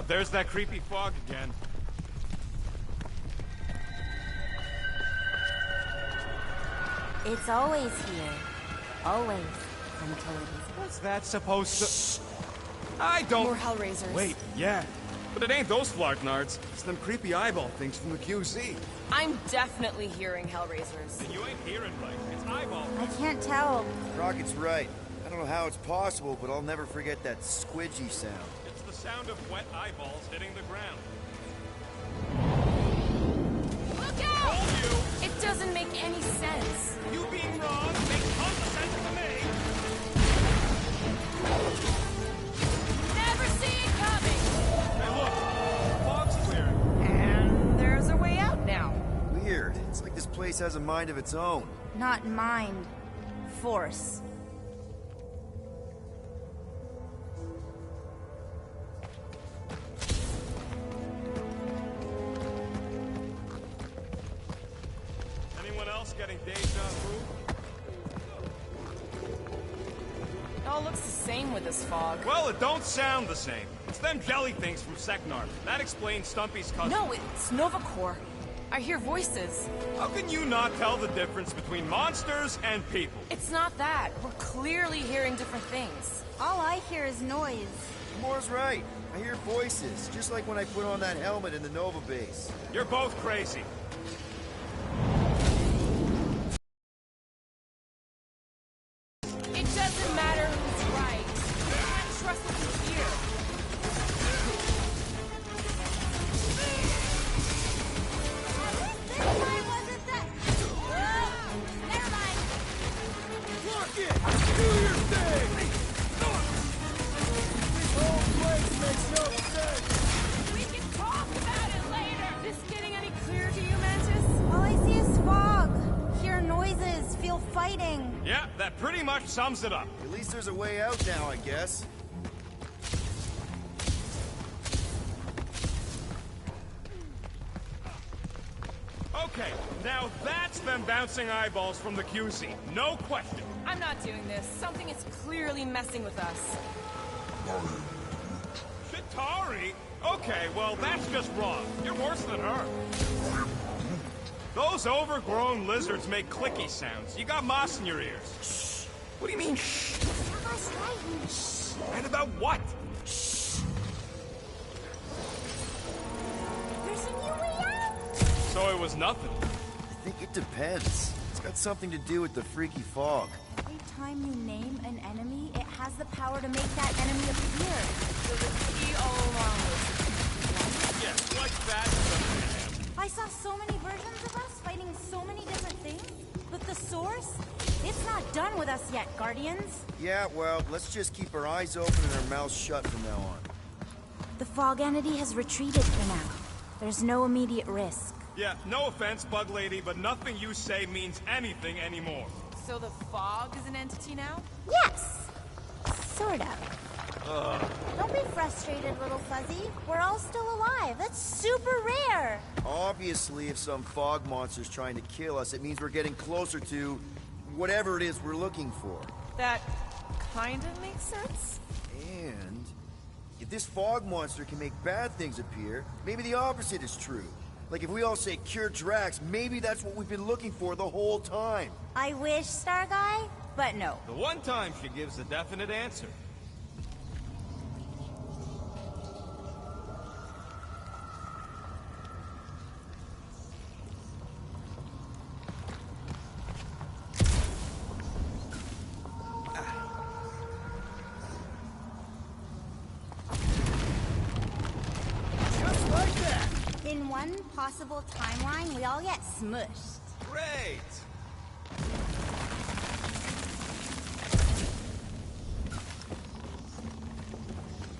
There's that creepy fog again. It's always here. Always. Until it isn't. What's that supposed to... I don't... More Hellraisers. Wait, yeah. But it ain't those Flarknards. It's them creepy eyeball things from the QZ. I'm definitely hearing Hellraisers. And you ain't hearing right. It's eyeball. I can't tell. Rocket's right. I don't know how it's possible, but I'll never forget that squidgy sound. It's the sound of wet eyeballs hitting the ground. Look out! Told you! It doesn't make any sense. You being wrong makes tons of sense to me. Never see it coming! Hey, look. The fog's clearing. And there's a way out now. Weird. It's like this place has a mind of its own. Not mind. Force. Anyone else getting deja vu? It all looks the same with this fog. Well, it don't sound the same. It's them jelly things from Seknar. That explains Stumpy's cousin. No, it's Nova Corps. I hear voices. How can you not tell the difference between monsters and people? It's not that. We're clearly hearing different things. All I hear is noise. Moore's right. I hear voices, just like when I put on that helmet in the Nova base. You're both crazy. It doesn't matter who's right. I can't trust what you hear. This time wasn't that... Whoa! Never mind. Rocket! Do your thing! This whole place makes no sense! We can talk about it later. Is this getting any clearer to you, Mantis? All I see is fog. Hear noises, feel fighting. Yeah, that pretty much sums it up. At least there's a way out now, I guess. Okay, now that's them bouncing eyeballs from the QZ. No question. I'm not doing this. Something is clearly messing with us. Chitauri? Okay, well, that's just wrong. You're worse than her. Those overgrown lizards make clicky sounds. You got moss in your ears. Shh. What do you mean, shh? That's right. Shh. And about what? There's a new way out. So it was nothing. I think it depends. It's got something to do with the freaky fog. Every time you name an enemy, it has the power to make that enemy appear. So the key all along was Yeah, like that. I saw so many versions of us fighting so many different things, but the source, it's not done with us yet, Guardians. Yeah, well, let's just keep our eyes open and our mouths shut from now on. The fog entity has retreated for now. There's no immediate risk. Yeah, no offense, Bug Lady, but nothing you say means anything anymore. So the fog is an entity now? Yes! Sort of. Don't be frustrated, little Fuzzy. We're all still alive. That's super rare. Obviously, if some fog monster's trying to kill us, it means we're getting closer to whatever it is we're looking for. That kind of makes sense. And if this fog monster can make bad things appear, maybe the opposite is true. Like if we all say cure Drax, maybe that's what we've been looking for the whole time. I wish, Star Guy, but no. The one time she gives a definite answer. Just like that! In one possible timeline, we all get smushed. Great!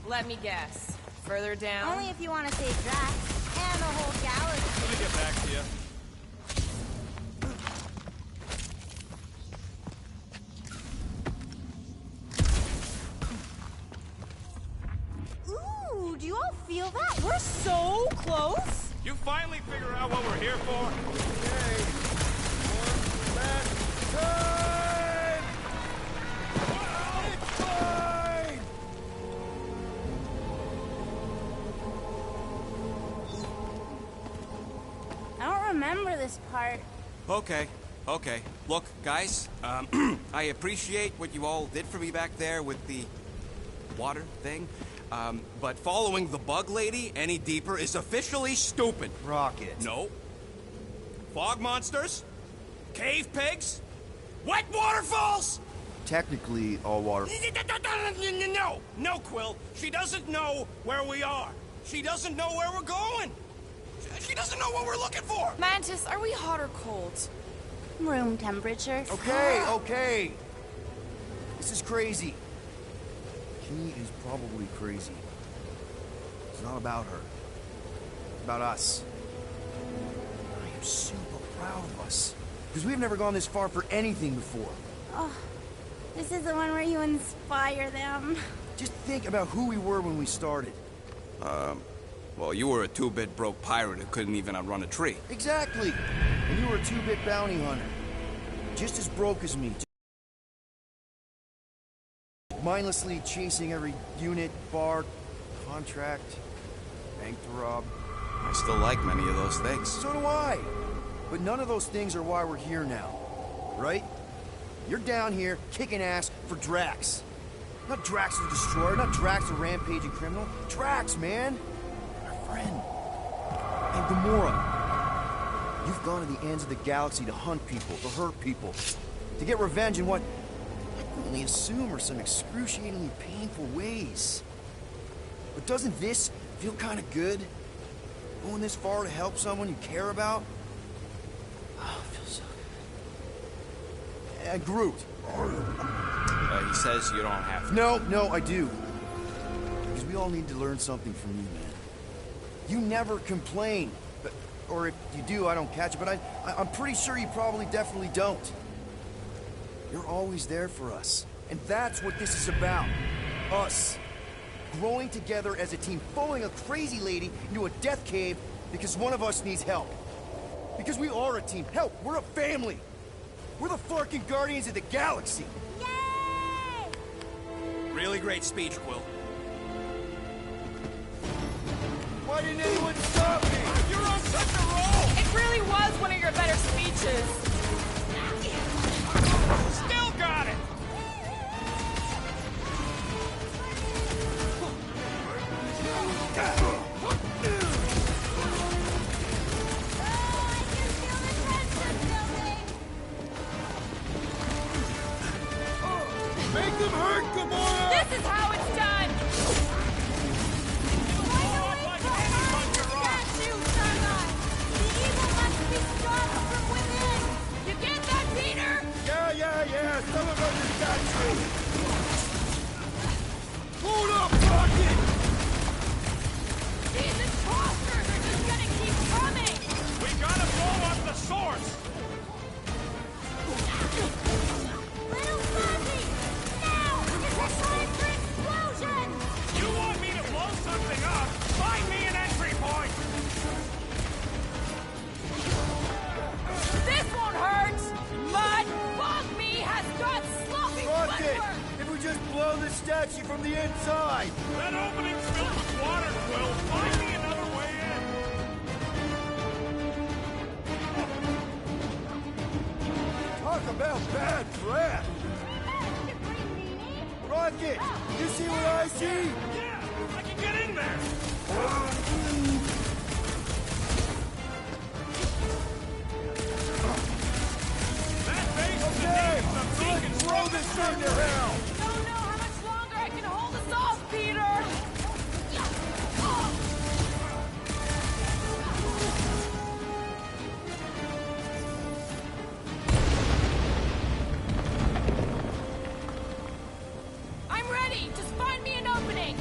Let me guess. Further down? Only if you want to save Drax and the whole galaxy. Let me get back to you. Ooh, do you all feel that? We're so close. You finally figure out what we're here for? Okay, one last time! It's fine! remember this part. Okay. Look, guys, I appreciate what you all did for me back there with the water thing, but following the bug lady any deeper is officially stupid. Rocket. No. Fog monsters? Cave pigs? Wet waterfalls? Technically, all water. No, Quill. She doesn't know where we are. She doesn't know where we're going. She doesn't know what we're looking for. Mantis, are we hot or cold? Room temperature. Okay. This is crazy. She is probably crazy. It's not about her. It's about us. I am super proud of us. Because we've never gone this far for anything before. Oh, this is the one where you inspire them. Just think about who we were when we started. Well, you were a two-bit broke pirate who couldn't even outrun a tree. Exactly. And you were a two-bit bounty hunter. Just as broke as me. Mindlessly chasing every unit, bar, contract, bank to rob. I still like many of those things. So do I. But none of those things are why we're here now. Right? You're down here kicking ass for Drax. Not Drax the Destroyer, not Drax the rampaging criminal. Drax, man! Our friend. And Gamora. You've gone to the ends of the galaxy to hunt people, to hurt people. To get revenge in what I can only assume are some excruciatingly painful ways. But doesn't this feel kind of good? Going this far to help someone you care about? Oh, it feels so good. Groot. He says you don't have to. No, I do. Because we all need to learn something from you, man. You never complain. Or if you do, I don't catch it, but I'm pretty sure you probably definitely don't. You're always there for us. And that's what this is about. Us. Growing together as a team, following a crazy lady into a death cave because one of us needs help. Because we are a team. Hell, we're a family. We're the fucking Guardians of the Galaxy. Yay! Really great speech, Quill. Why didn't anyone stop me? You're on such a roll! It really was one of your better speeches. Still got it! Make them hurt, Gamora! This is how it's done! You get that, Peter? Yeah, some of us have got you! Hold up, Rocket! These imposters are just gonna keep coming! We gotta blow up the source! Little Fuzzy! Now! It's a time for explosion! You want me to blow something up? Find me an entry point! This won't hurt! Mud Bug Me has got sloppy Rocket! footwork! If we just blow the statue from the inside! That opening's filled with water, Quill. Find me another way in. Talk about bad breath! Rocket! You see what I see? Yeah, I can get in there. That base is the Okay, name of so let's blow this thing to hell! Don't know how much longer I can hold us off, Peter! I'm ready! Just find me an opening!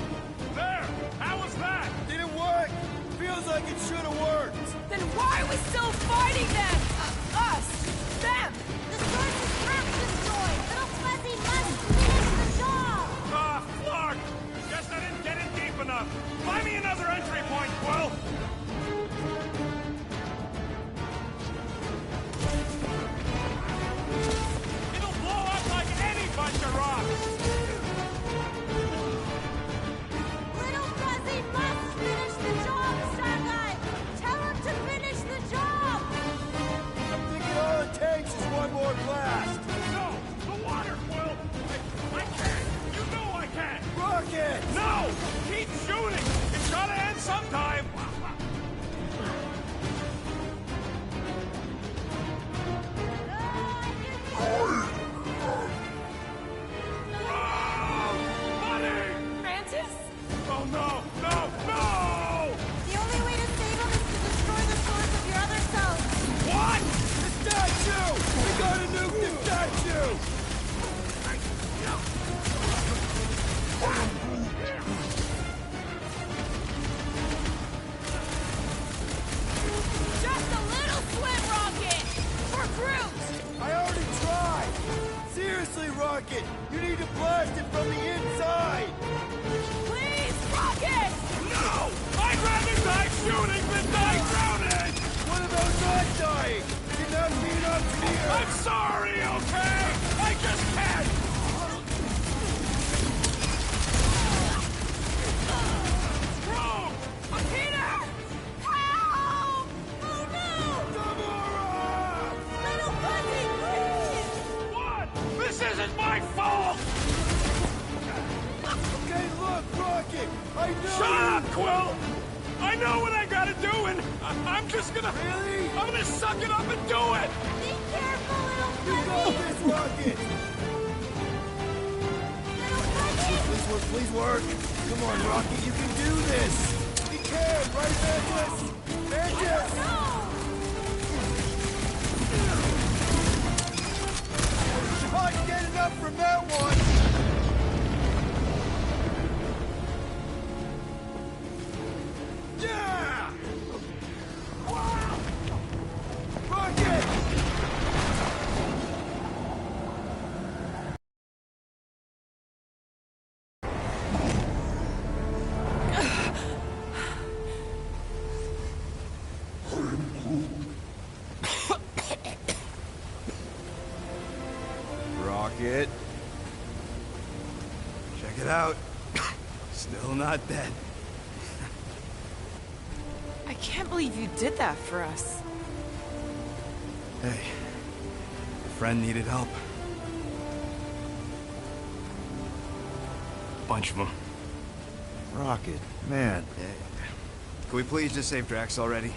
There! How was that? Did it work? Feels like it should have worked! Then why are we still fighting them? Us! Them! The source is half destroyed! Little Fuzzy must finish the job! Ah, Flark! Guess I didn't get in deep enough. Find me another entry point, Quill! It'll blow up like any bunch of rocks! Little Fuzzy must finish the job, Starlight! Tell him to finish the job! blast it from the inside! Please, Rocket! No! I'd rather die shooting than die drowning! What about not dying? You're not being up here! I'm sorry, okay? I just can't! Bro! Peter! Help! Oh no! Gamora! Little Fuzzy, please! What? This isn't my fault! Okay, look, Rocket! I know Shut you- up, Quill! I know what I gotta do, and I'm just gonna... Really? I'm gonna suck it up and do it! Be careful, little You got fuzzy! this, Rocket! Little fuzzy! Please work, please work! Come on, Rocket, you can do this! You can, right, Mantis? Mantis! No! Shot, get enough from that one! Yeah! Wow! Rocket! Rocket. Check it out. Still not dead. I can't believe you did that for us. Hey, a friend needed help. Bunch of them. Rocket, man. Can we please just save Drax already?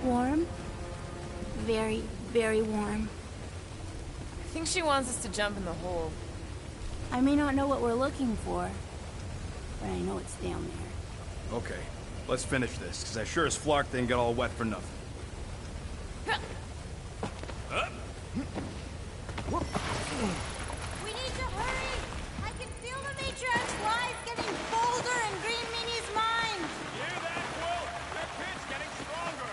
Warm? Very, very warm. I think she wants us to jump in the hole. I may not know what we're looking for, but I know it's down there. Okay, let's finish this, because I sure as Flark didn't get all wet for nothing. We need to hurry! I can feel the Matriarch's lies getting bolder in Green Meanie's mind! Hear that, Quill? Their pit's getting stronger!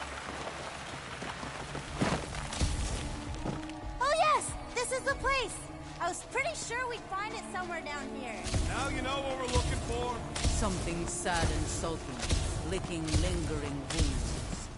Oh yes! This is the place! I was pretty sure we'd find it somewhere down here. Now you know what we're looking for? Something sad and sulking, licking lingering wounds.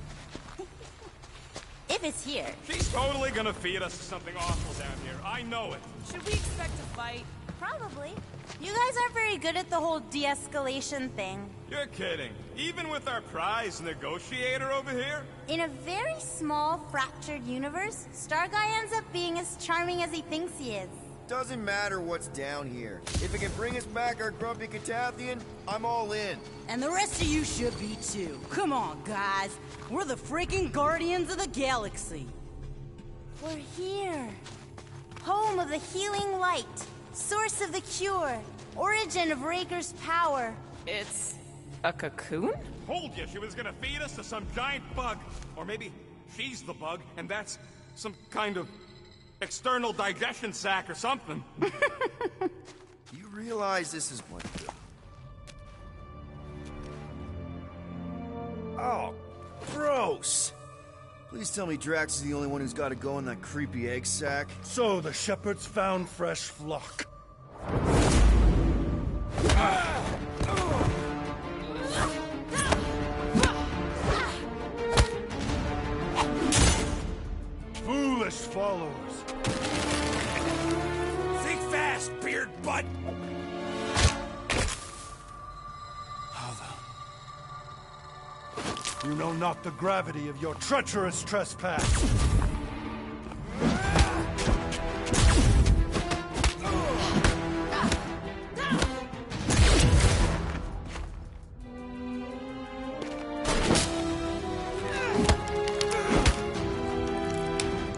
If it's here. She's totally gonna feed us to something awful down here. I know it. Should we expect a fight? Probably. You guys aren't very good at the whole de-escalation thing. You're kidding. Even with our prize negotiator over here? In a very small, fractured universe, Starguy ends up being as charming as he thinks he is. Doesn't matter what's down here. If it can bring us back our grumpy Catathian, I'm all in. And the rest of you should be too. Come on, guys. We're the freaking Guardians of the Galaxy. We're here. Home of the healing light. Source of the cure. Origin of Raker's power. It's a cocoon? Told you she was gonna feed us to some giant bug. Or maybe she's the bug, and that's some kind of external digestion sac or something. You realize this is what... Oh, gross! Please tell me Drax is the only one who's got to go in that creepy egg sack. So the shepherds found fresh flock. Foolish followers. Think fast, beard butt! You know not the gravity of your treacherous trespass.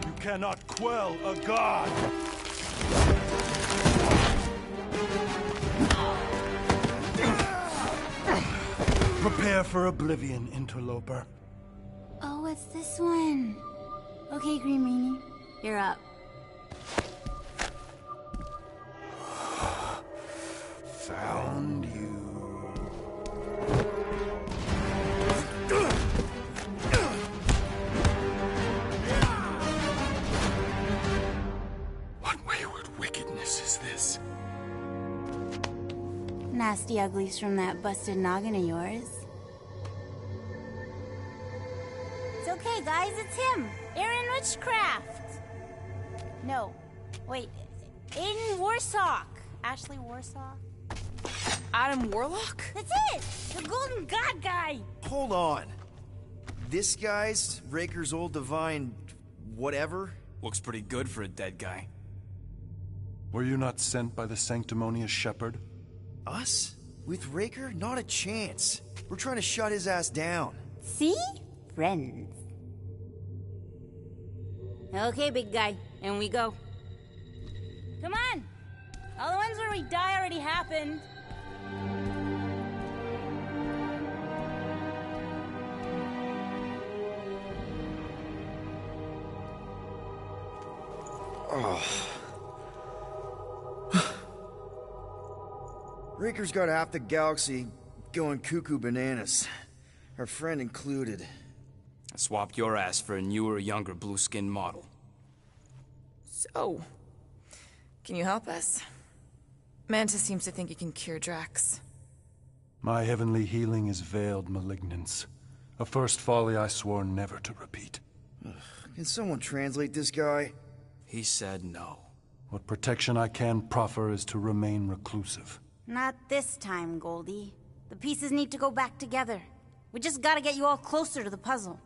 You cannot quell a god. Prepare for oblivion, interloper. Oh, it's this one. Okay, Green Meanie, you're up. Found you. nasty uglies from that busted noggin of yours. It's okay, guys, it's him, Aaron Witchcraft. No, wait, Aiden Warsock. Ashley Warsaw? Adam Warlock? That's it! The Golden God guy! Hold on. This guy's Raker's old divine whatever? Looks pretty good for a dead guy. Were you not sent by the sanctimonious shepherd? Us? With Raker? Not a chance. We're trying to shut his ass down. See? Friends. Okay, big guy, and we go. Come on! All the ones where we die already happened. Raker's got half the galaxy going cuckoo bananas. Our friend included. I swapped your ass for a newer, younger blue-skinned model. So, can you help us? Mantis seems to think he can cure Drax. My heavenly healing is veiled malignance. A first folly I swore never to repeat. Can someone translate this guy? He said no. What protection I can proffer is to remain reclusive. Not this time, Goldie. The pieces need to go back together. We just gotta get you all closer to the puzzle.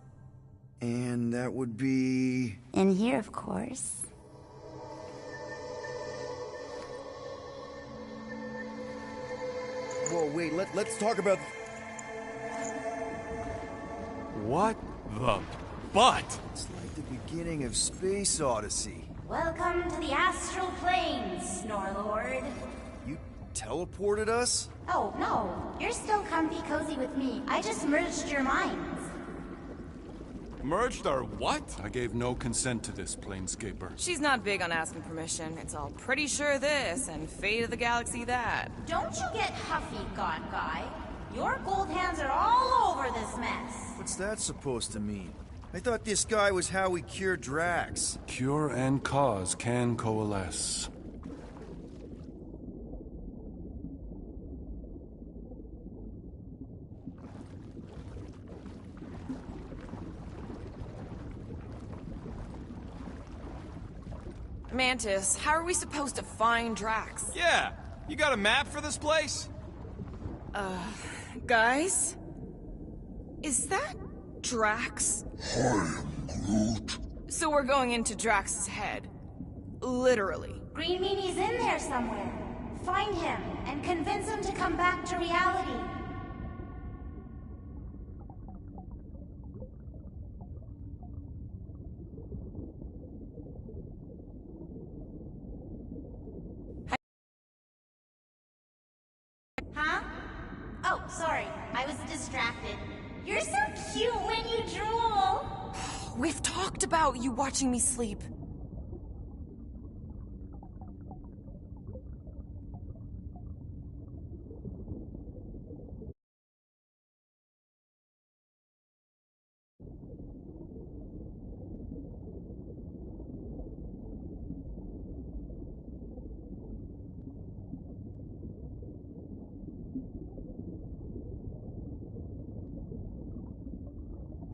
And that would be... In here, of course. Whoa, wait, let's talk about... What the butt? It's like the beginning of Space Odyssey. Welcome to the astral planes, Snorlord. You teleported us? Oh, no. You're still comfy cozy with me. I just merged your minds. Merged our what? I gave no consent to this, Planescaper. She's not big on asking permission. It's all pretty sure this and fate of the galaxy that. Don't you get huffy, God Guy. Your gold hands are all over this mess. What's that supposed to mean? I thought this guy was how we cured Drax. Cure and cause can coalesce. Mantis, how are we supposed to find Drax? Yeah, you got a map for this place? Guys? Is that Drax? I am Groot. So we're going into Drax's head. Literally. Green Meanie's in there somewhere. Find him and convince him to come back to reality. Huh? Oh, sorry. I was distracted. You're so cute when you drool. We've talked about you watching me sleep.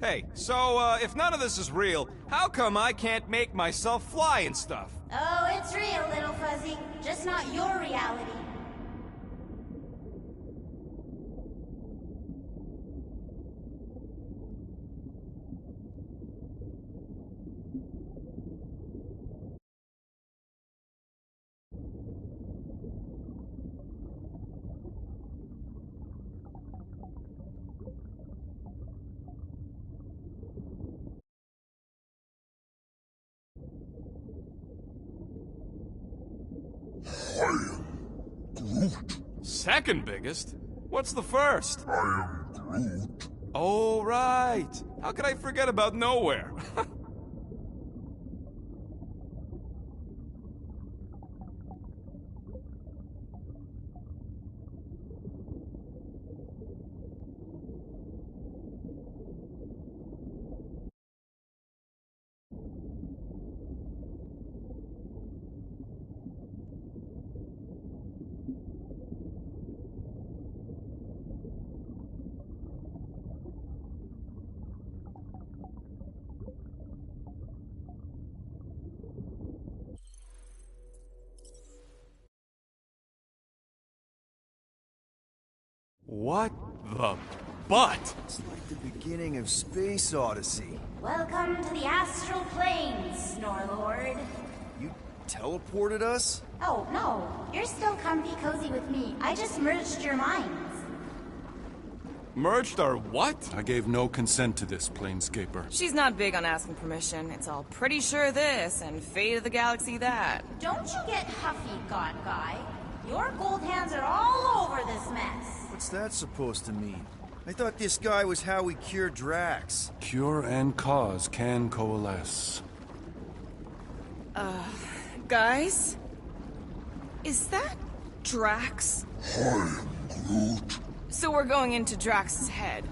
Hey, so, if none of this is real, how come I can't make myself fly and stuff? Oh, it's real, little fuzzy. Just not your reality. I am Groot. Second biggest? What's the first? I am Groot. Oh, right. How could I forget about Nowhere? What the butt? It's like the beginning of Space Odyssey. Welcome to the astral planes, Snorlord. You teleported us? Oh, no. You're still comfy cozy with me. I just merged your minds. Merged our what? I gave no consent to this, Planescaper. She's not big on asking permission. It's all pretty sure this and fate of the galaxy that. Don't you get huffy, God Guy. Your gold hands are all over this mess. What's that supposed to mean? I thought this guy was how we cure Drax. Cure and cause can coalesce. Guys? Is that Drax? I am Groot. So we're going into Drax's head.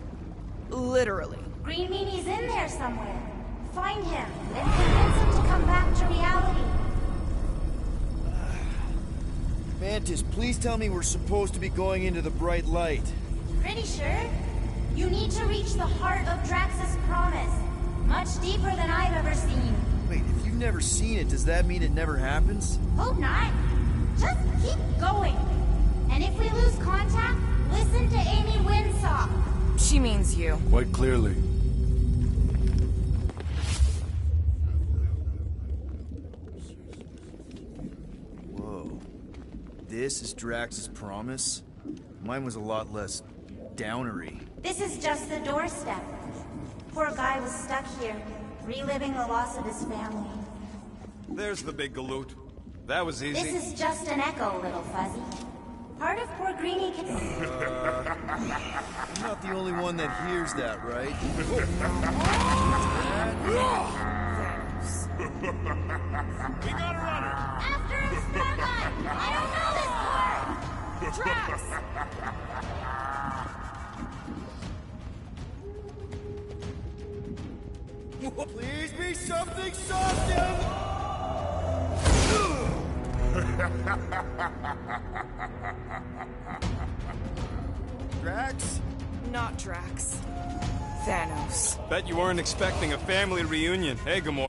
Literally. Green Meanie's in there somewhere. Find him and convince him to come back to reality. Mantis, please tell me we're supposed to be going into the bright light. Pretty sure. You need to reach the heart of Drax's promise. Much deeper than I've ever seen. Wait, if you've never seen it, does that mean it never happens? Hope not. Just keep going. And if we lose contact, listen to Amy Winsock. She means you. Quite clearly. Whoa. This is Drax's promise? Mine was a lot less downery. This is just the doorstep. Poor guy was stuck here, reliving the loss of his family. There's the big galoot. That was easy. This is just an echo, little fuzzy. Part of poor Greenie can... I'm not the only one that hears that, right? We got a runner! After him, Starlight! I don't know this part! Drax! Please be something something! Drax? Not Drax. Thanos. Bet you weren't expecting a family reunion. Hey, Gamora.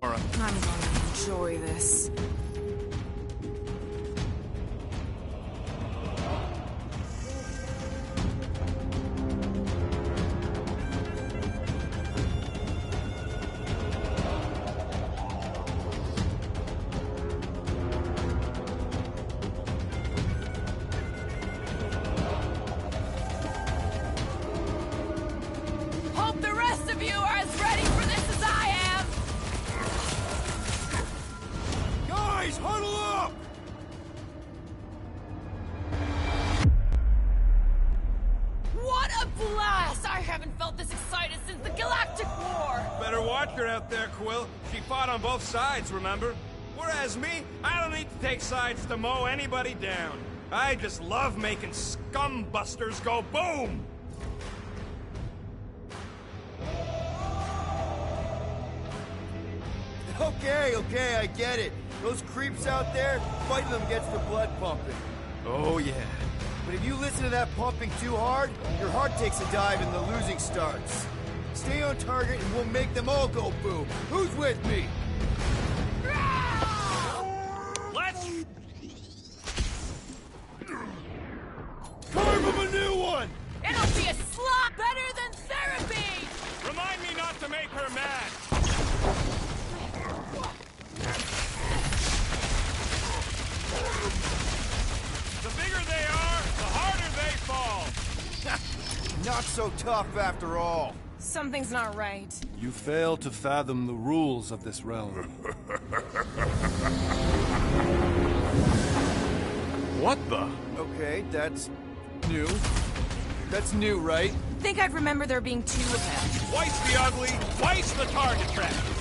I'm gonna enjoy this. Hope the rest of you are as ready for this as I am! Guys, huddle up! What a blast! I haven't felt this excited since the Galactic War! Better watch her out there, Quill. She fought on both sides, remember? Whereas me, I don't need to take sides to mow anybody down. I just love making scumbusters go boom! Okay, I get it. Those creeps out there, fighting them gets the blood pumping. Oh, yeah. But if you listen to that pumping too hard, your heart takes a dive and the losing starts. Stay on target and we'll make them all go boom. Who's with me? Let's... Carve him a new one! It'll be a slot better than therapy! Remind me not to make her mad! The bigger they are, the harder they fall! Not so tough after all. Something's not right. You fail to fathom the rules of this realm. What the? Okay, that's new. That's new, right? Think I'd remember there being two of them. Twice the ugly, twice the target practice!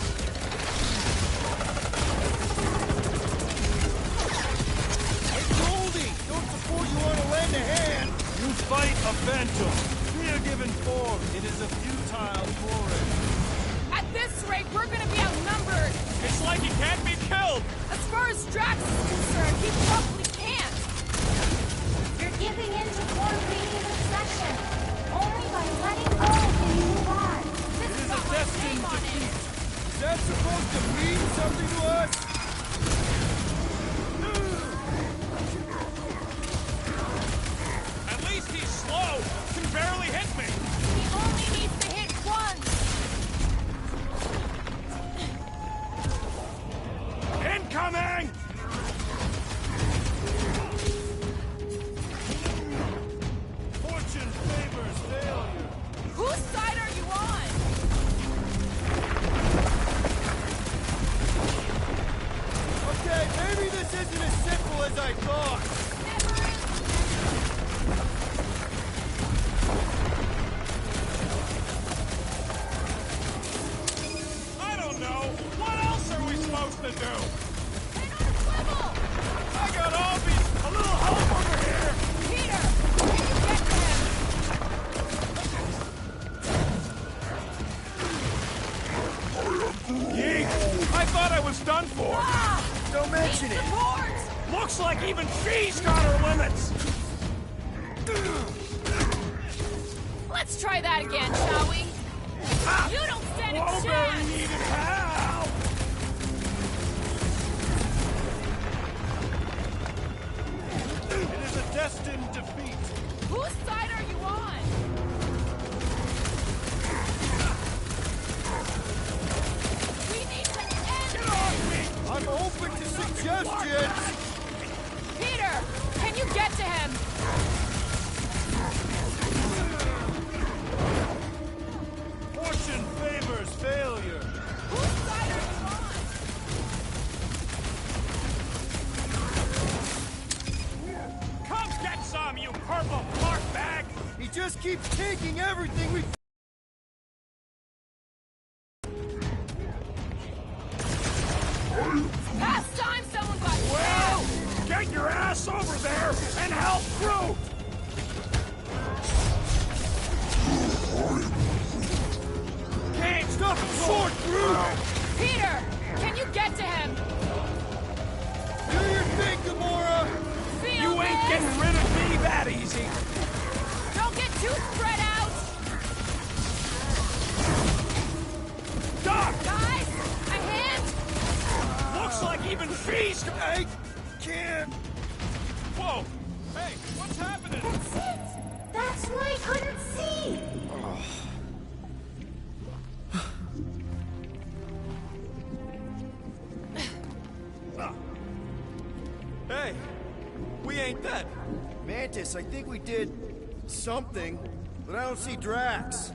Hey, Goldie! Don't support you want to lend a hand! You fight a phantom. We are given form. It is a futile foray. At this rate, we're gonna be outnumbered! It's like he can't be killed! As far as Drax is concerned, he probably can't! You're giving in to poor Greenie's obsession. Only by letting go can you move on. This is got my name on it! Even she's got her limits! Let's try that again, shall we? You don't stand a chance! Needed help! It is a destined defeat. Whose side are you on? We need to end Get off me! I'm open to suggestions! Peter, can you get to him? Fortune favors failure. Whose side are you on? Come get some, you purple fart bag! He just keeps taking everything we... Past time someone got Well, get your ass over there and help Groot! Can't stop a sword, Groot! Peter, can you get to him? Do your thing, Gamora! Feel You ain't this? getting rid of me that easy! Don't get too spread out! Doc! Guys, a hand? Looks like even she's... I can't... Whoa! Hey, what's happening? That's it! That's why I couldn't see! Hey, we ain't dead. Mantis, I think we did... something, but I don't see Drax.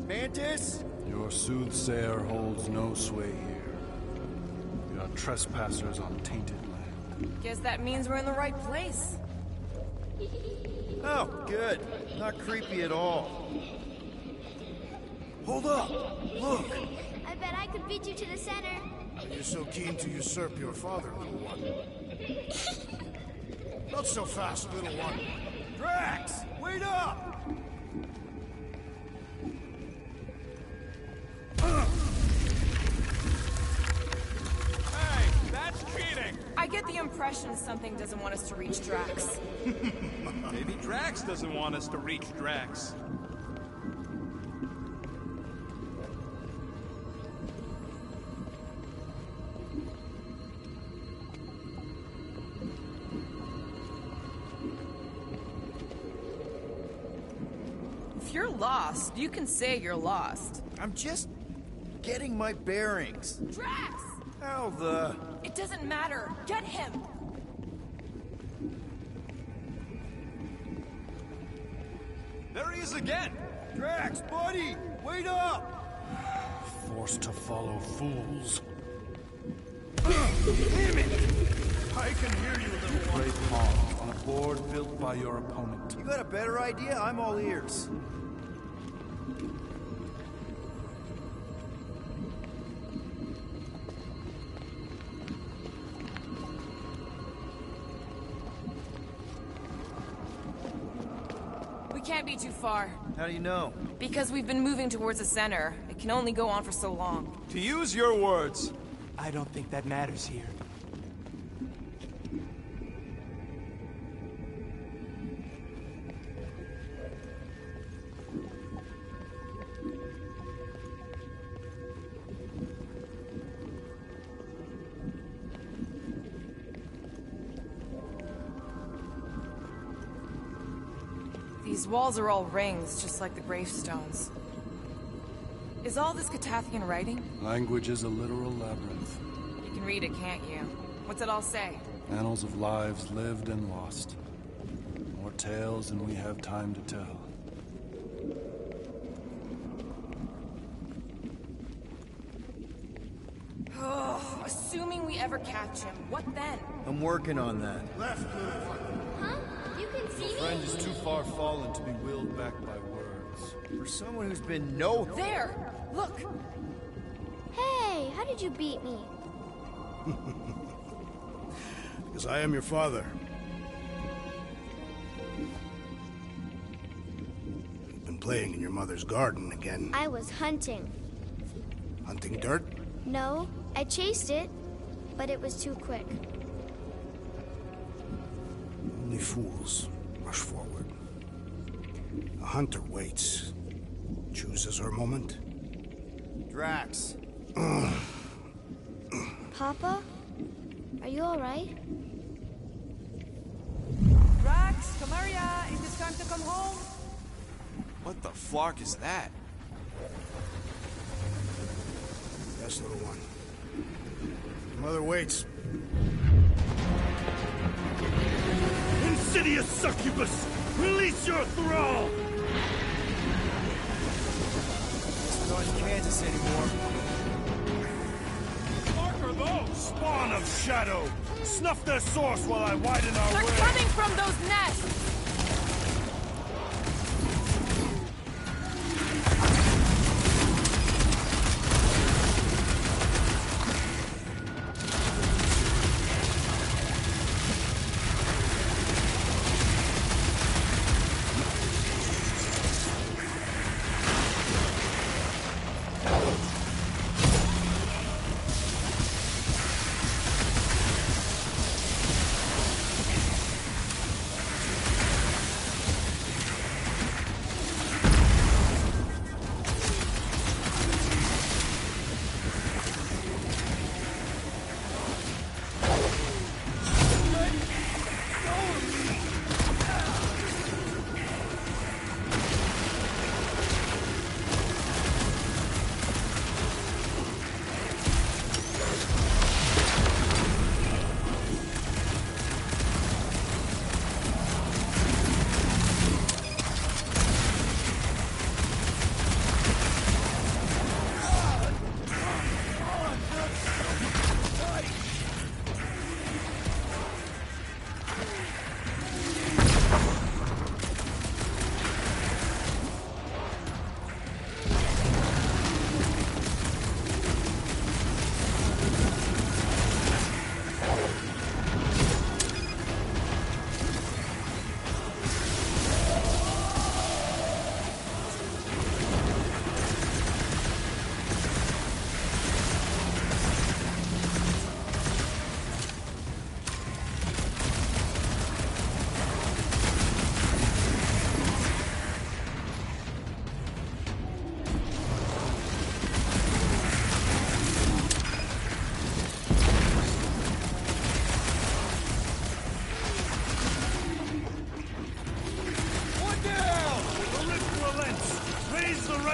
Mantis? Your soothsayer holds no sway here. We are trespassers on tainted land. Guess that means we're in the right place. Oh, good. Not creepy at all. Hold up! Look! I bet I could beat you to the center. You're so keen to usurp your father, little one. Not so fast, little one. Drax! Wait up! Hey, that's cheating! I get the impression something doesn't want us to reach Drax. Maybe Drax doesn't want us to reach Drax. If you're lost, you can say you're lost. I'm just... getting my bearings. Drax! How the... It doesn't matter. Get him! There he is again! Drax, buddy! Wait up! Forced to follow fools. Damn it! I can hear you, little one. Play pawn on a board built by your opponent. You got a better idea? I'm all ears. We can't be too far. How do you know? Because we've been moving towards the center. It can only go on for so long. To use your words, I don't think that matters here. These walls are all rings, just like the gravestones. Is all this Catathian writing? Language is a literal labyrinth. You can read it, can't you? What's it all say? Annals of lives lived and lost. More tales than we have time to tell. Oh, assuming we ever catch him, what then? I'm working on that. Left, little one. Huh? You can see Friend me? is too far fallen to be willed back by words. For someone who's been no... There! Look! Hey, how did you beat me? Because I am your father. You've been playing in your mother's garden again. I was hunting. Hunting dirt? No, I chased it, but it was too quick. fools rush forward. A hunter waits, chooses her moment. Drax. Papa? Are you alright? Drax, Kamaria, it is time to come home. What the flark is that? Yes, little one. Your mother waits. Insidious succubus! Release your thrall! It's not in Kansas anymore. What are those? Spawn of shadow! Snuff their source while I widen our They're way! coming from those nests!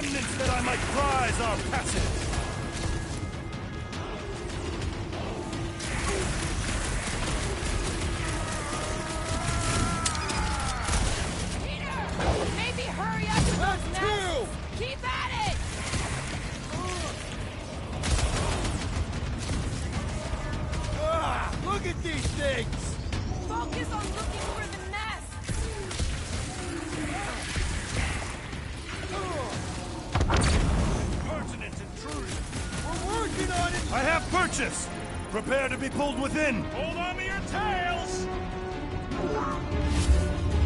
remnants that I might prize our passage. Maybe hurry up to those nests! Keep at it! Look at these things! Focus on looking for the nests! Pertinent intrusion. We're working on it! I have purchase. Prepare to be pulled within. Hold on to your tails!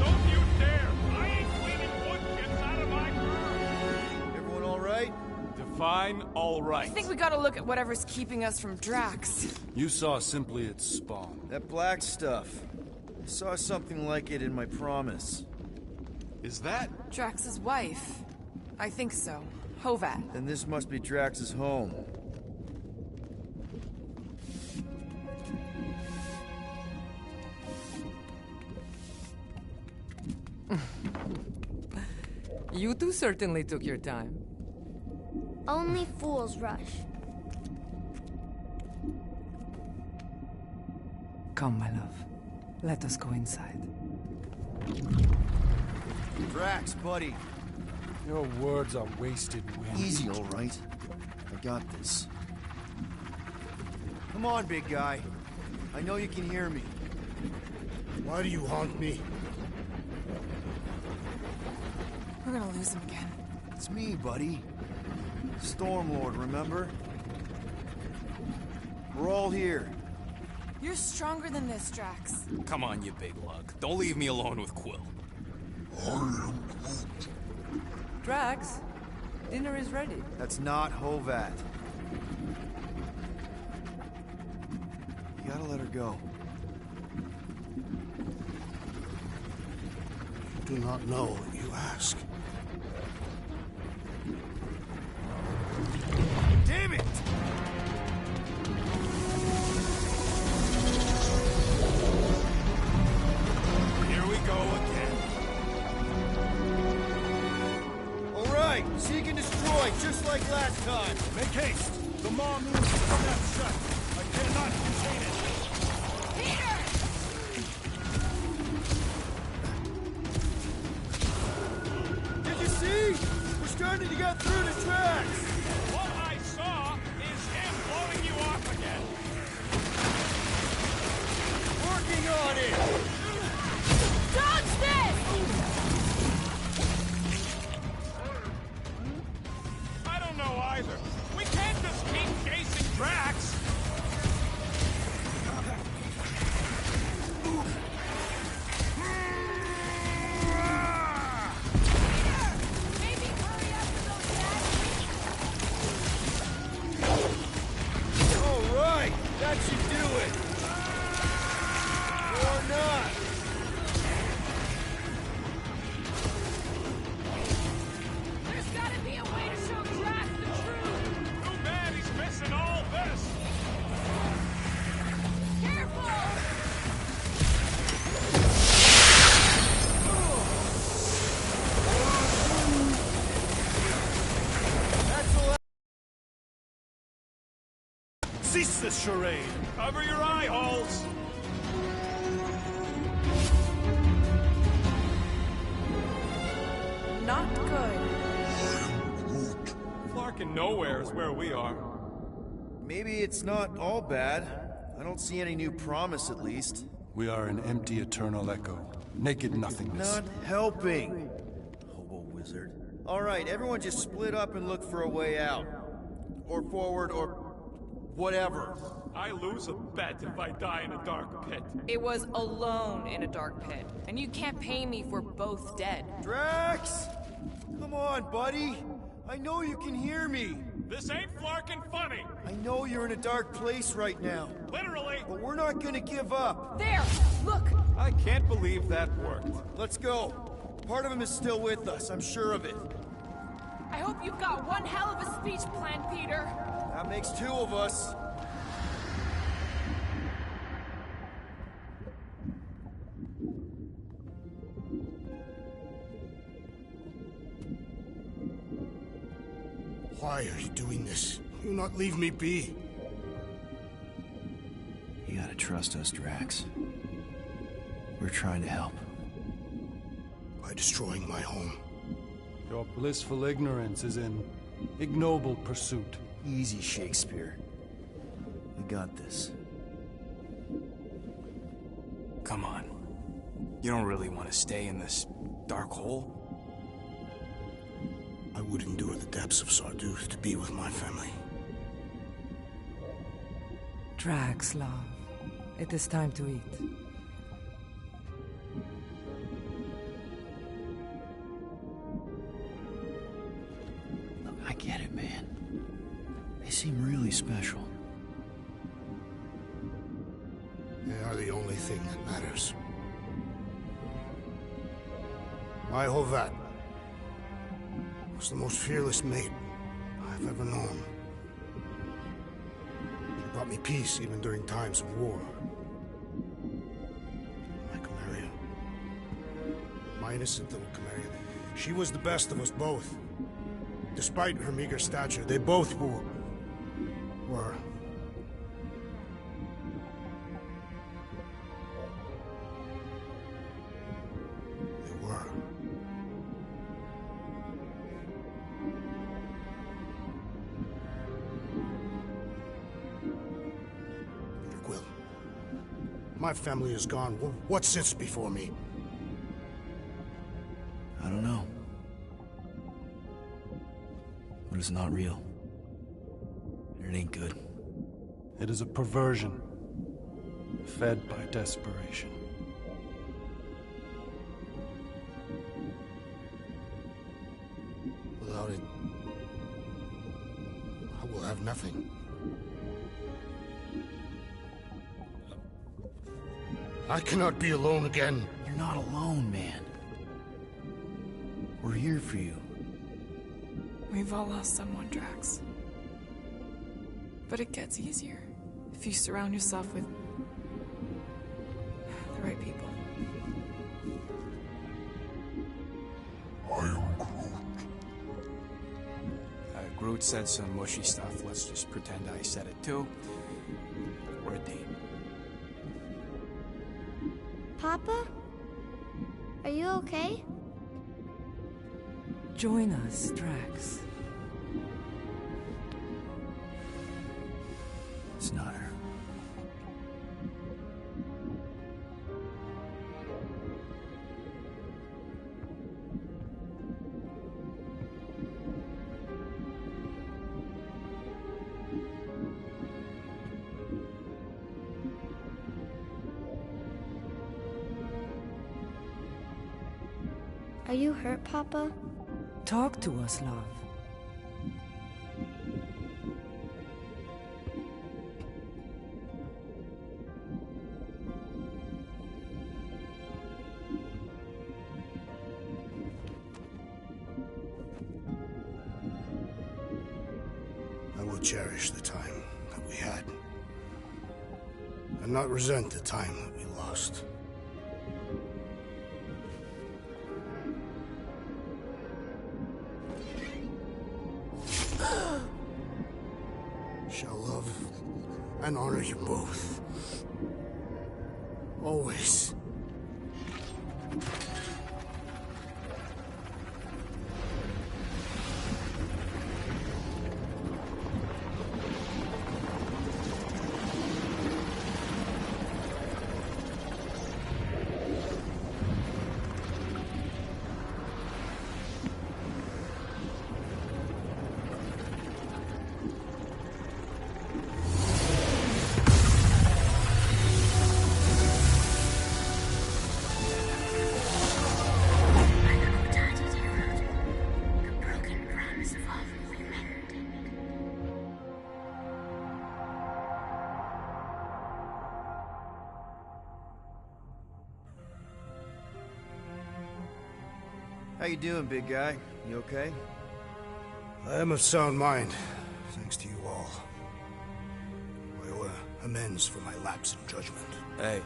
Don't you dare! I ain't cleaning wood chips out of my car! Everyone all right? Define all right. I think we gotta look at whatever's keeping us from Drax. You saw simply its spawn. That black stuff. I saw something like it in my promise. Is that? Drax's wife. I think so. Hovat. Then this must be Drax's home. You two certainly took your time. Only fools rush. Come, my love. Let us go inside. Drax, buddy. Your words are wasted wind. Easy, all right. I got this. Come on, big guy. I know you can hear me. Why do you haunt me? We're gonna lose him again. It's me, buddy. Stormlord, remember? We're all here. You're stronger than this, Drax. Come on, you big lug. Don't leave me alone with Quill. Drax, dinner is ready. That's not Hovat. You gotta let her go. do not know, you ask. Damn it! Here we go again. All right, seek and destroy, just like last time. Make haste! The maw moves from that shut. I cannot contain it. Did you see? We're starting to get through the tracks. What I saw is him blowing you off again. Working on it. Dodge this! I don't know either. We can't just keep chasing Drax. Maybe hurry up with those All right, that should do it. Or not. There's gotta be a way to show Drax the truth! Too bad he's missing all this. Careful! Cease this charade! Cover your eye holes. Not good. Flarkin' nowhere is where we are. Maybe it's not all bad. I don't see any new promise, at least. We are an empty eternal echo. Naked nothingness. Not helping. Hobo wizard. All right, everyone just split up and look for a way out. Or forward, or whatever. I lose a bet if I die in a dark pit. It was alone in a dark pit, and you can't pay me if we're both dead. Drax! Come on, buddy. I know you can hear me. This ain't Flarkin' funny. I know you're in a dark place right now. Literally. But we're not gonna give up. There! Look! I can't believe that worked. Let's go. Part of him is still with us, I'm sure of it. I hope you've got one hell of a speech plan, Peter. That makes two of us. Why are you doing this? You not leave me be. You gotta trust us, Drax. We're trying to help. By destroying my home. Your blissful ignorance is in ignoble pursuit. Easy, Shakespeare. We got this. Come on. You don't really want to stay in this dark hole? I would endure the depths of Sarduth to be with my family. Drax, love. It is time to eat. Look, I get it, man. They seem really special. They are the only thing that matters. My Hovat was the most fearless mate I've ever known. She brought me peace even during times of war. My Camarilla. My innocent little Camarilla. She was the best of us both. Despite her meager stature, they both were. They were. Peter Quill. My family is gone. What sits before me? I don't know. But it's not real. It ain't good. It is a perversion, fed by desperation. Without it, I will have nothing. I cannot be alone again. You're not alone, man. We're here for you. We've all lost someone, Drax. But it gets easier if you surround yourself with the right people. I am Groot. Groot said some mushy stuff. Let's just pretend I said it too. We're a team. Papa? Are you okay? Join us, Drax. It's not her. Are you hurt, Papa? Talk to us, love. I will cherish the time that we had, and not resent the time that we lost. Shall love and honor you both. Always. How you doing, big guy? You okay? I am of sound mind, thanks to you all. I owe amends for my lapse in judgment. Hey,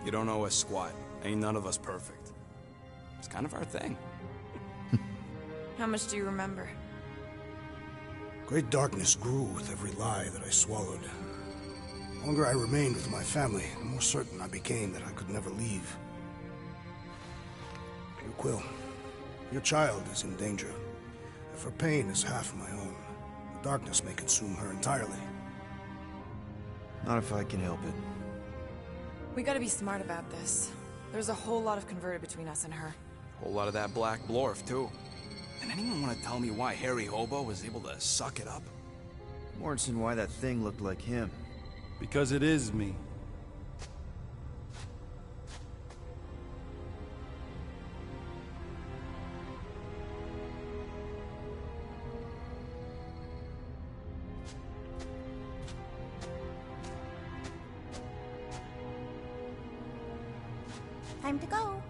you don't owe us squat. Ain't none of us perfect. It's kind of our thing. How much do you remember? Great darkness grew with every lie that I swallowed. The longer I remained with my family, the more certain I became that I could never leave. You, Quill, your child is in danger. If her pain is half my own, the darkness may consume her entirely. Not if I can help it. We gotta be smart about this. There's a whole lot of converted between us and her. Whole lot of that black blorf, too. And anyone want to tell me why Harry Hobo was able to suck it up? Morrison, why that thing looked like him. Because it is me. Time to go.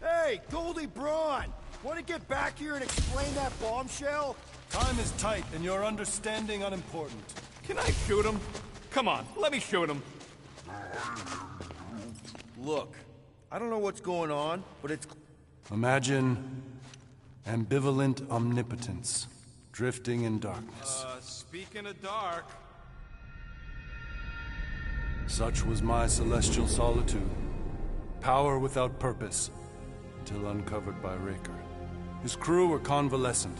Hey, Goldie Braun! Want to get back here and explain that bombshell? Time is tight, and your understanding unimportant. Can I shoot him? Come on, let me shoot him. Look, I don't know what's going on, but it's... Imagine ambivalent omnipotence, drifting in darkness. Speaking of dark... Such was my celestial solitude. Power without purpose, until uncovered by Raker. His crew were convalescent.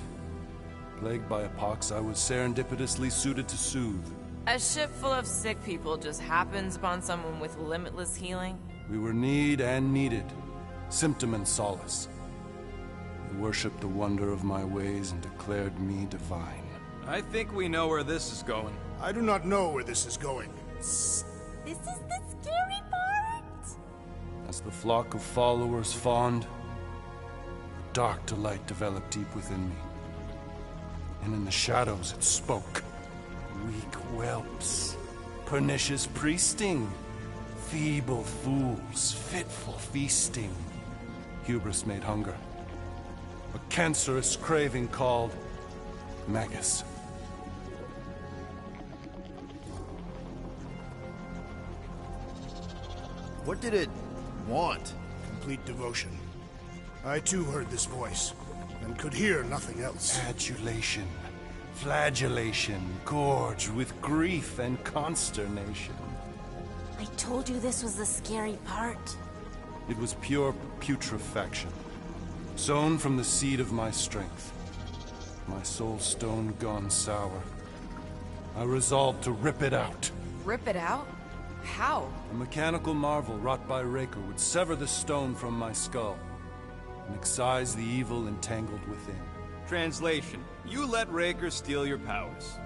Plagued by a pox, I was serendipitously suited to soothe. A ship full of sick people just happens upon someone with limitless healing? We were need and needed, symptom and solace. They worshipped the wonder of my ways and declared me divine. I think we know where this is going. I do not know where this is going. This is the scary part. As the flock of followers fawned, a dark delight developed deep within me. and in the shadows it spoke. Weak whelps, pernicious priesting, feeble fools, fitful feasting. Hubris made hunger. A cancerous craving called Magus. What did it want? Complete devotion. I too heard this voice, and could hear nothing else. Adulation, flagellation, gorged with grief and consternation. I told you this was the scary part. It was pure putrefaction, sown from the seed of my strength. My soul stone gone sour. I resolved to rip it out. Rip it out? How? A mechanical marvel wrought by Raker would sever the stone from my skull and excise the evil entangled within. Translation: you let Raker steal your powers.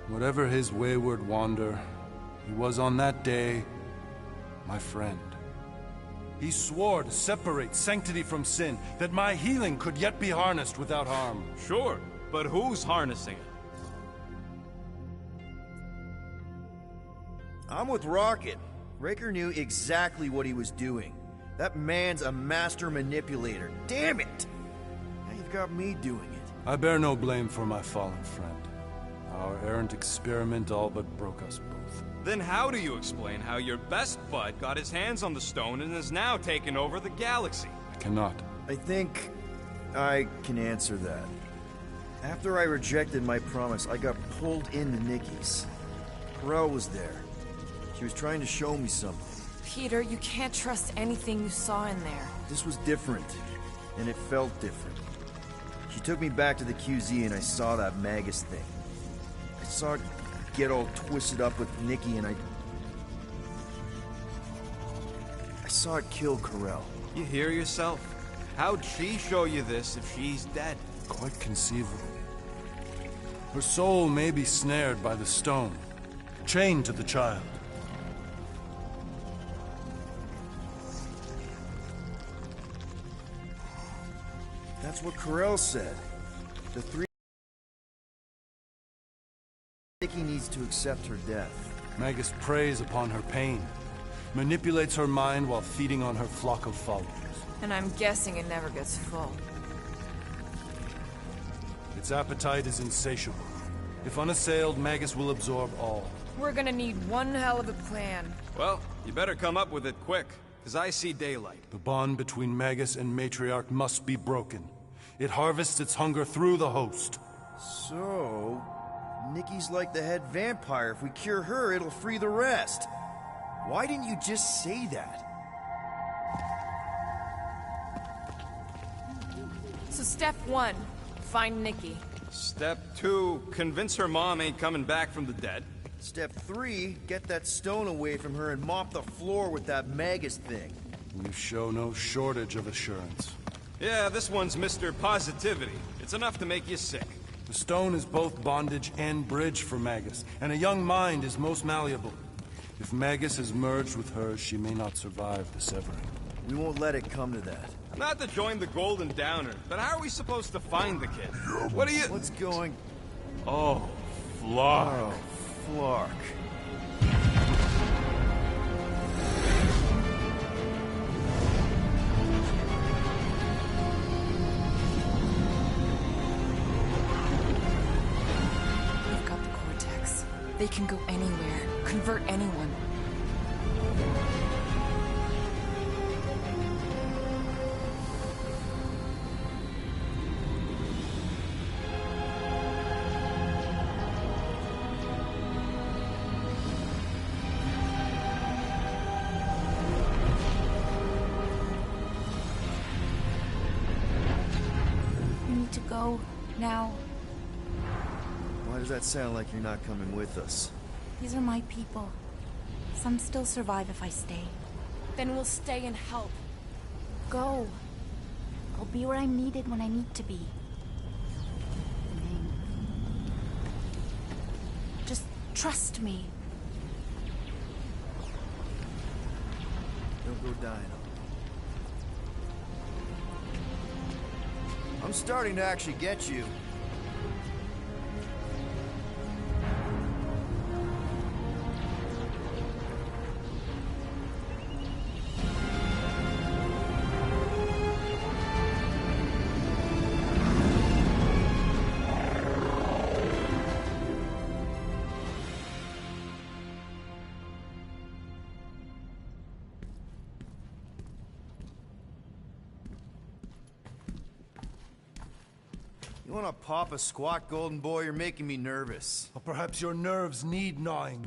Whatever his wayward wander, he was on that day my friend. He swore to separate sanctity from sin, that my healing could yet be harnessed without harm. Sure, but who's harnessing it? I'm with Rocket. Raker knew exactly what he was doing. That man's a master manipulator. Damn it! Now you've got me doing it. I bear no blame for my fallen friend. Our errant experiment all but broke us both. Then how do you explain how your best bud got his hands on the stone and is now taking over the galaxy? I cannot. I think I can answer that. After I rejected my promise, I got pulled into Nikki's. Corel was there. She was trying to show me something. Peter, you can't trust anything you saw in there. This was different, and it felt different. She took me back to the QZ and I saw that Magus thing. I saw it get all twisted up with Nikki and I saw it kill Corel. You hear yourself? How'd she show you this if she's dead? Quite conceivable. Her soul may be snared by the stone, chained to the child. That's what Corel said. The three... Nikki needs to accept her death. Magus preys upon her pain, manipulates her mind while feeding on her flock of followers. And I'm guessing it never gets full. Its appetite is insatiable. If unassailed, Magus will absorb all. We're gonna need one hell of a plan. Well, you better come up with it quick, because I see daylight. The bond between Magus and Matriarch must be broken. It harvests its hunger through the host. So... Nikki's like the head vampire. If we cure her, it'll free the rest. Why didn't you just say that? So step 1, find Nikki. Step 2, convince her mom ain't coming back from the dead. Step 3, get that stone away from her and mop the floor with that Magus thing. You show no shortage of assurance. Yeah, this one's Mr. Positivity. It's enough to make you sick. The stone is both bondage and bridge for Magus, and a young mind is most malleable. If Magus is merged with hers, she may not survive the severing. We won't let it come to that. Not to join the Golden Downer, but how are we supposed to find the kid? What are you... What's going... Oh, Flark. Oh, Flark. We've got the Cortex. They can go anywhere, convert anyone. Go now. Why does that sound like you're not coming with us? These are my people. Some still survive if I stay. Then we'll stay and help. Go. I'll be where I'm needed when I need to be. Just trust me. Don't go dying on me. I'm starting to actually get you. You wanna pop a squat, Golden Boy? You're making me nervous. Or perhaps your nerves need gnawing.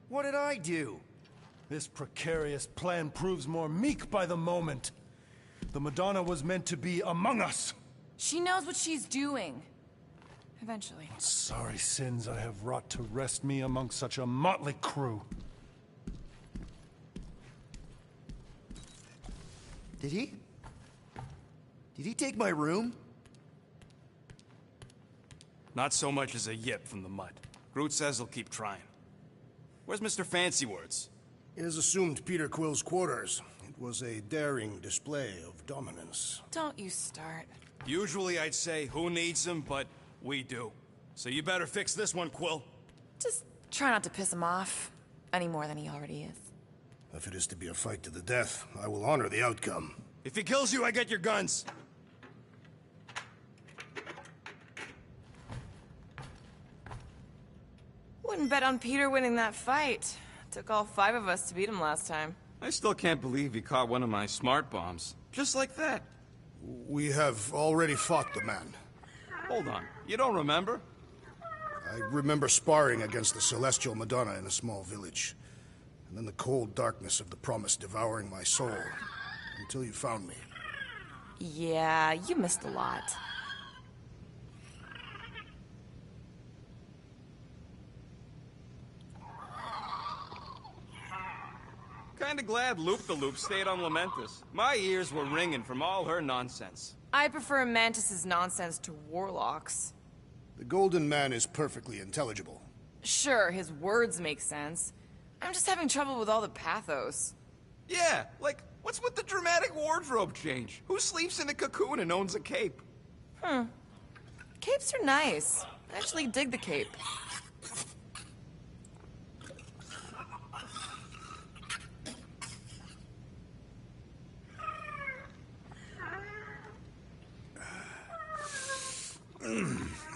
What did I do? This precarious plan proves more meek by the moment. The Madonna was meant to be among us. She knows what she's doing. Eventually. Sorry sins I have wrought to wrest me among such a motley crew. Did he? Did he take my room? Not so much as a yip from the mud. Groot says he'll keep trying. Where's Mr. Fancy Words? It is assumed Peter Quill's quarters. It was a daring display of dominance. Don't you start. Usually I'd say, who needs him, but we do. So you better fix this one, Quill. Just try not to piss him off any more than he already is. If it is to be a fight to the death, I will honor the outcome. If he kills you, I get your guns. Wouldn't bet on Peter winning that fight. Took all 5 of us to beat him last time. I still can't believe he caught one of my smart bombs. Just like that. We have already fought the man. Hold on. You don't remember? I remember sparring against the Celestial Madonna in a small village. And then the cold darkness of the promise devouring my soul. Until you found me. Yeah, you missed a lot. Kinda glad Loop-the-Loop stayed on Lamentis. My ears were ringing from all her nonsense. I prefer Mantis's nonsense to Warlock's. The Golden Man is perfectly intelligible. Sure, his words make sense. I'm just having trouble with all the pathos. Yeah, like, what's with the dramatic wardrobe change? Who sleeps in a cocoon and owns a cape? Capes are nice. I actually dig the cape.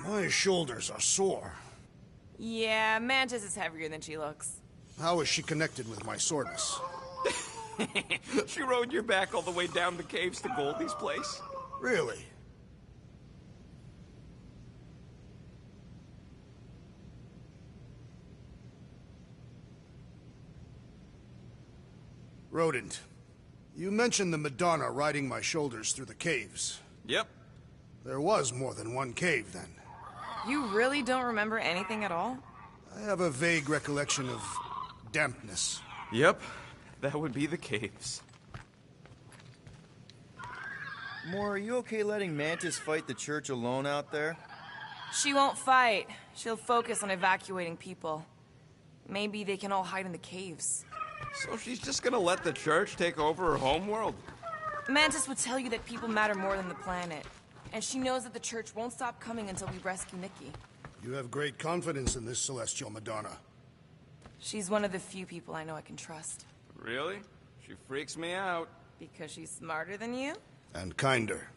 My shoulders are sore. Yeah, Mantis is heavier than she looks. How is she connected with my soreness? She rode your back all the way down the caves to Goldie's place? Really? Rodent, you mentioned the Madonna riding my shoulders through the caves. Yep. There was more than one cave, then. You really don't remember anything at all? I have a vague recollection of dampness. Yep. That would be the caves. Moore, are you okay letting Mantis fight the church alone out there? She won't fight. She'll focus on evacuating people. Maybe they can all hide in the caves. So she's just gonna let the church take over her homeworld? Mantis would tell you that people matter more than the planet. And she knows that the church won't stop coming until we rescue Nikki. You have great confidence in this Celestial Madonna. She's one of the few people I know I can trust. Really? She freaks me out. Because she's smarter than you? And kinder.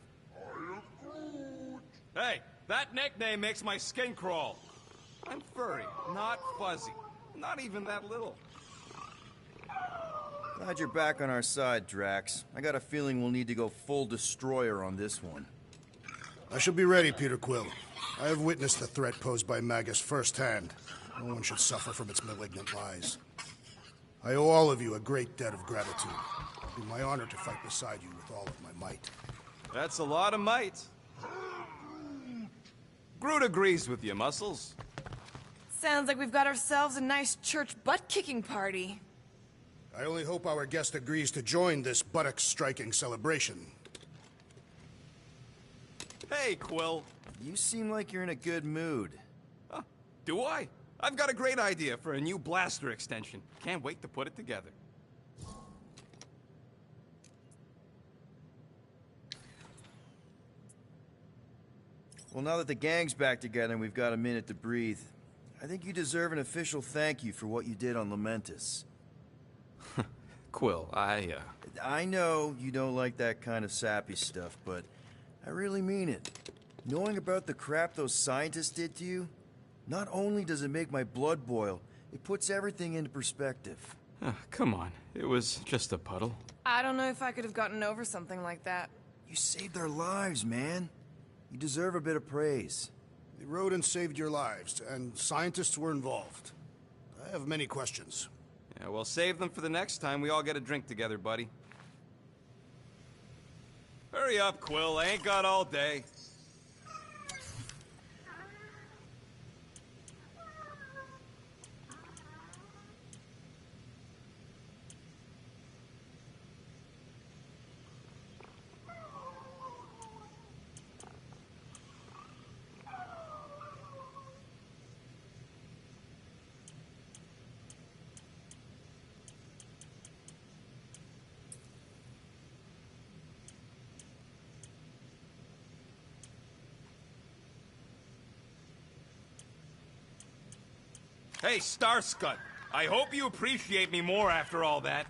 Hey, that nickname makes my skin crawl. I'm furry, not fuzzy. Not even that little. Glad you're back on our side, Drax. I got a feeling we'll need to go full destroyer on this one. I shall be ready, Peter Quill. I have witnessed the threat posed by Magus firsthand. No one should suffer from its malignant lies. I owe all of you a great debt of gratitude. It'll be my honor to fight beside you with all of my might. That's a lot of might. Groot agrees with you, Muscles. Sounds like we've got ourselves a nice church butt-kicking party. I only hope our guest agrees to join this buttocks-striking celebration. Hey, Quill. You seem like you're in a good mood. Huh, do I? I've got a great idea for a new blaster extension. Can't wait to put it together. Well, now that the gang's back together and we've got a minute to breathe, I think you deserve an official thank you for what you did on Lamentis. Quill, I know you don't like that kind of sappy stuff, but I really mean it. Knowing about the crap those scientists did to you, not only does it make my blood boil, it puts everything into perspective. Come on. It was just a puddle. I don't know if I could have gotten over something like that. You saved their lives, man. You deserve a bit of praise. The rodents saved your lives, and scientists were involved. I have many questions. Yeah, well, save them for the next time we all get a drink together, buddy. Hurry up, Quill. I ain't got all day. Hey, Starscut. I hope you appreciate me more after all that.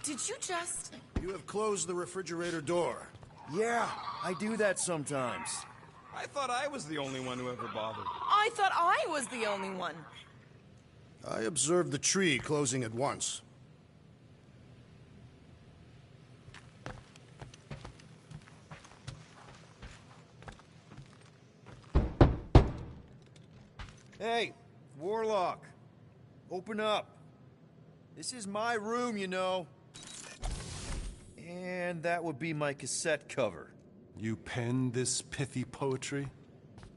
Did you just... You have closed the refrigerator door. Yeah, I do that sometimes. I thought I was the only one who ever bothered. I thought I was the only one. I observed the tree closing at once. Hey, Warlock. Open up. This is my room, you know. And that would be my cassette cover. You penned this pithy poetry?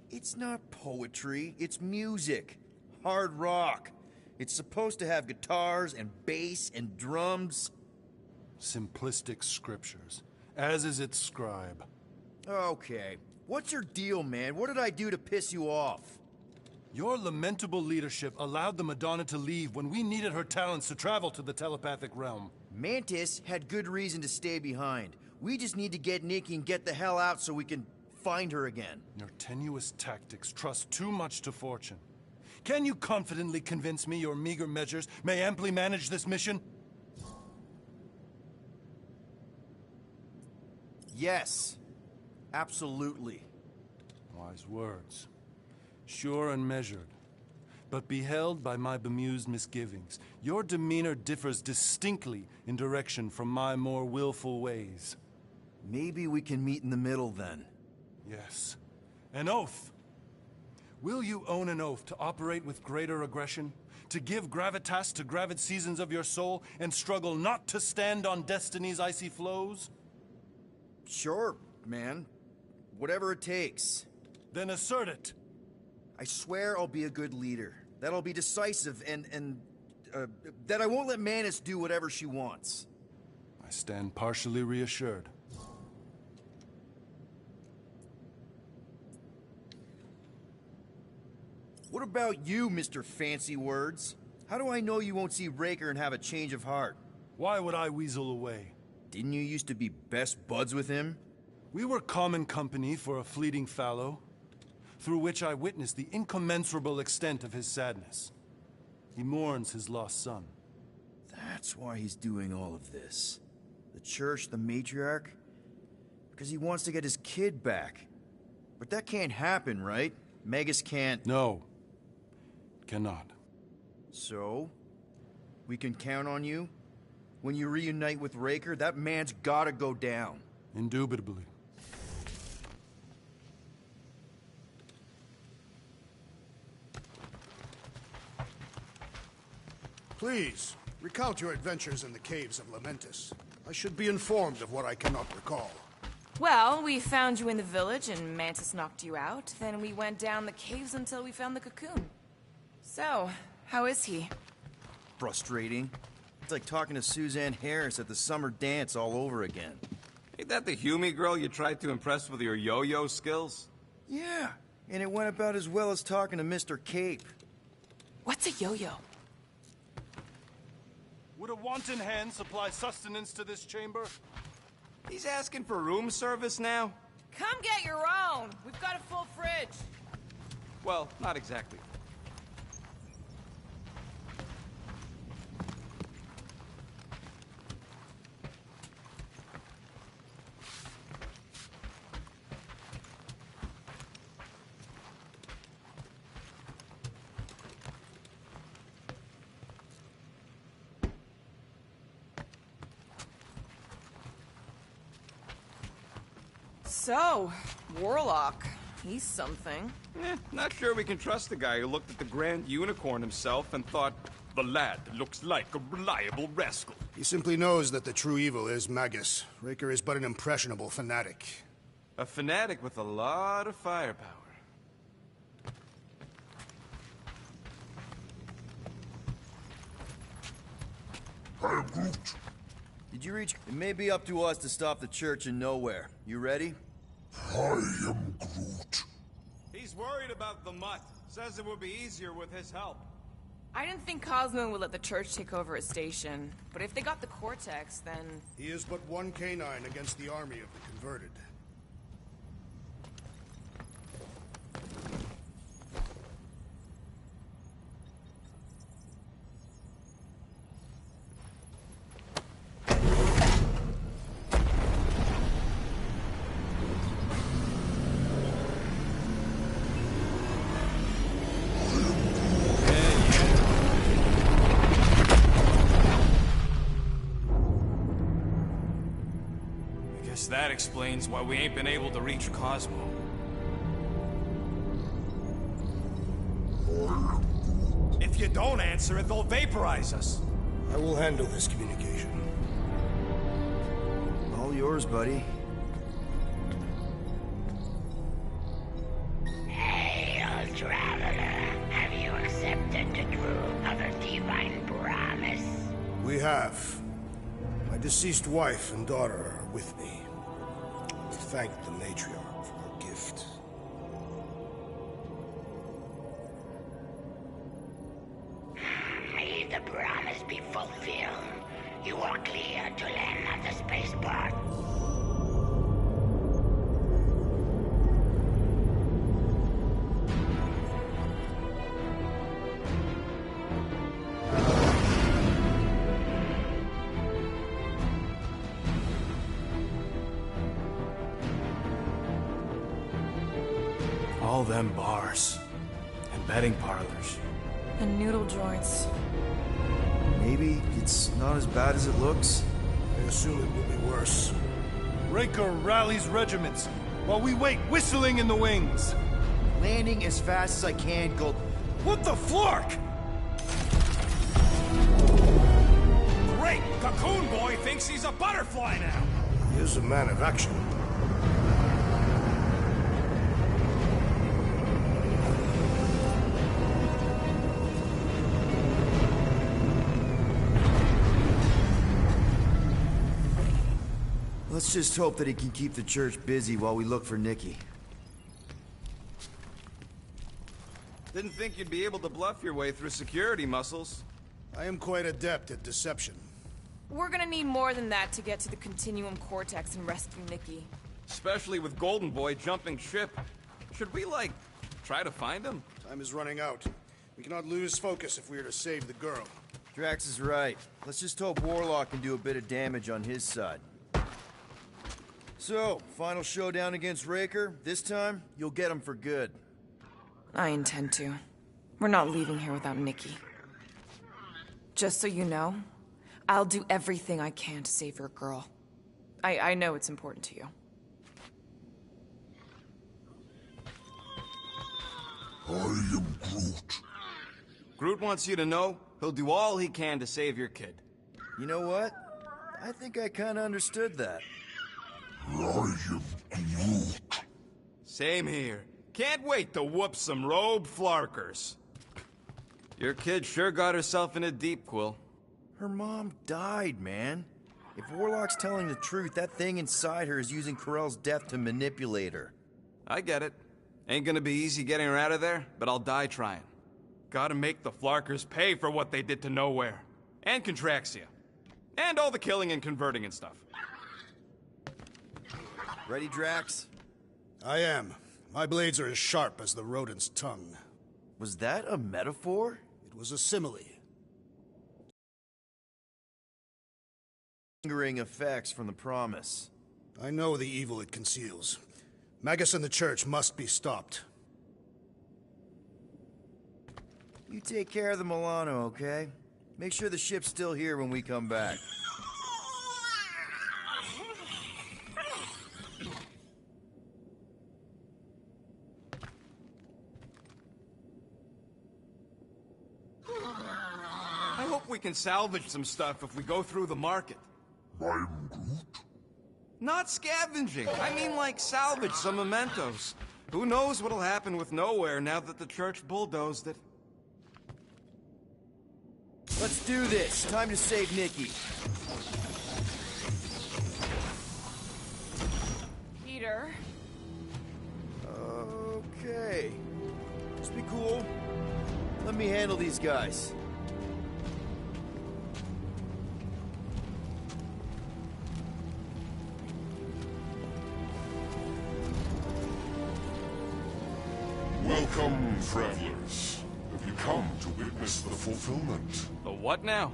It's not poetry, it's music. Hard rock. It's supposed to have guitars and bass and drums. Simplistic scriptures, as is its scribe. Okay. What's your deal, man? What did I do to piss you off? Your lamentable leadership allowed the Madonna to leave when we needed her talents to travel to the telepathic realm. Mantis had good reason to stay behind. We just need to get Nikki and get the hell out so we can find her again. Your tenuous tactics trust too much to fortune. Can you confidently convince me your meager measures may amply manage this mission? Yes. Absolutely. Wise words. Sure and measured. But beheld by my bemused misgivings, your demeanor differs distinctly in direction from my more willful ways. Maybe we can meet in the middle then. Yes. An oath. Will you own an oath to operate with greater aggression? To give gravitas to gravid seasons of your soul and struggle not to stand on destiny's icy flows? Sure, man. Whatever it takes. Then assert it. I swear I'll be a good leader. That I'll be decisive and that I won't let Mantis do whatever she wants. I stand partially reassured. What about you, Mr. Fancy Words? How do I know you won't see Raker and have a change of heart? Why would I weasel away? Didn't you used to be best buds with him? We were common company for a fleeting fallow, through which I witnessed the incommensurable extent of his sadness. He mourns his lost son. That's why he's doing all of this. The church, the matriarch? Because he wants to get his kid back. But that can't happen, right? Magus can't... No. Cannot. So? We can count on you? When you reunite with Raker, that man's gotta go down. Indubitably. Please, recount your adventures in the caves of Lamentis. I should be informed of what I cannot recall. Well, we found you in the village and Mantis knocked you out. Then we went down the caves until we found the cocoon. So, how is he? Frustrating. It's like talking to Suzanne Harris at the summer dance all over again. Ain't that the Hume girl you tried to impress with your yo-yo skills? Yeah, and it went about as well as talking to Mr. Cape. What's a yo-yo? Would a wanton hand supply sustenance to this chamber? He's asking for room service now? Come get your own! We've got a full fridge! Well, not exactly. So, Warlock. He's something. Not sure we can trust the guy who looked at the Grand Unicorn himself and thought, the lad looks like a reliable rascal. He simply knows that the true evil is Magus. Raker is but an impressionable fanatic. A fanatic with a lot of firepower. I am Groot. Did you reach? It may be up to us to stop the church in nowhere. You ready? I am Groot. He's worried about the mutt. Says it would be easier with his help. I didn't think Cosmo would let the church take over a station, but if they got the Cortex, then... He is but one canine against the army of the converted. That explains why we ain't been able to reach Cosmo. If you don't answer it, they'll vaporize us. I will handle this communication. All yours, buddy. Hail, traveler. Have you accepted the truth of a divine promise? We have. My deceased wife and daughter are with me. Thank the matriarch for her gift. May the promise be fulfilled. You are clear to land at the spaceport. All them bars. And betting parlors. And noodle joints. Maybe it's not as bad as it looks. I assume it will be worse. Raker rallies regiments, while we wait whistling in the wings. Landing as fast as I can, Gold. What the flark? Great! Cocoon Boy thinks he's a butterfly now! He is a man of action. Let's just hope that he can keep the church busy while we look for Nikki. Didn't think you'd be able to bluff your way through security muscles. I am quite adept at deception. We're gonna need more than that to get to the Continuum Cortex and rescue Nikki. Especially with Golden Boy jumping ship. Should we, like, try to find him? Time is running out. We cannot lose focus if we are to save the girl. Drax is right. Let's just hope Warlock can do a bit of damage on his side. So, final showdown against Raker. This time, you'll get him for good. I intend to. We're not leaving here without Nikki. Just so you know, I'll do everything I can to save your girl. I know it's important to you. I am Groot. Groot wants you to know he'll do all he can to save your kid. You know what? I think I kinda understood that. I am Groot. Same here. Can't wait to whoop some robe flarkers. Your kid sure got herself in a deep, Quill. Her mom died, man. If Warlock's telling the truth, that thing inside her is using Corell's death to manipulate her. I get it. Ain't gonna be easy getting her out of there, but I'll die trying. Gotta make the flarkers pay for what they did to Nowhere. And Contraxia. And all the killing and converting and stuff. Ready, Drax? I am. My blades are as sharp as the rodent's tongue. Was that a metaphor? It was a simile. Lingering effects from the promise. I know the evil it conceals. Magus and the church must be stopped. You take care of the Milano, okay? Make sure the ship's still here when we come back. hope we can salvage some stuff if we go through the market. I'm Groot? Not scavenging. I mean, like, salvage some mementos. Who knows what'll happen with Nowhere now that the church bulldozed it? Let's do this. Time to save Nikki. Peter. Okay. Just be cool. Let me handle these guys. Welcome, travelers. Have you come to witness the fulfillment? The what now?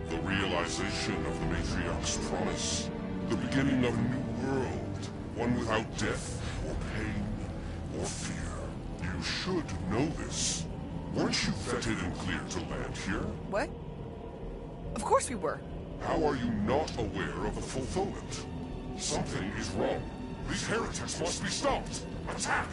The realization of the Matriarch's promise. The beginning of a new world. One without death, or pain, or fear. You should know this. Weren't you vetted and cleared to land here? What? Of course we were. How are you not aware of the fulfillment? Something is wrong. These heretics must be stopped. Attack!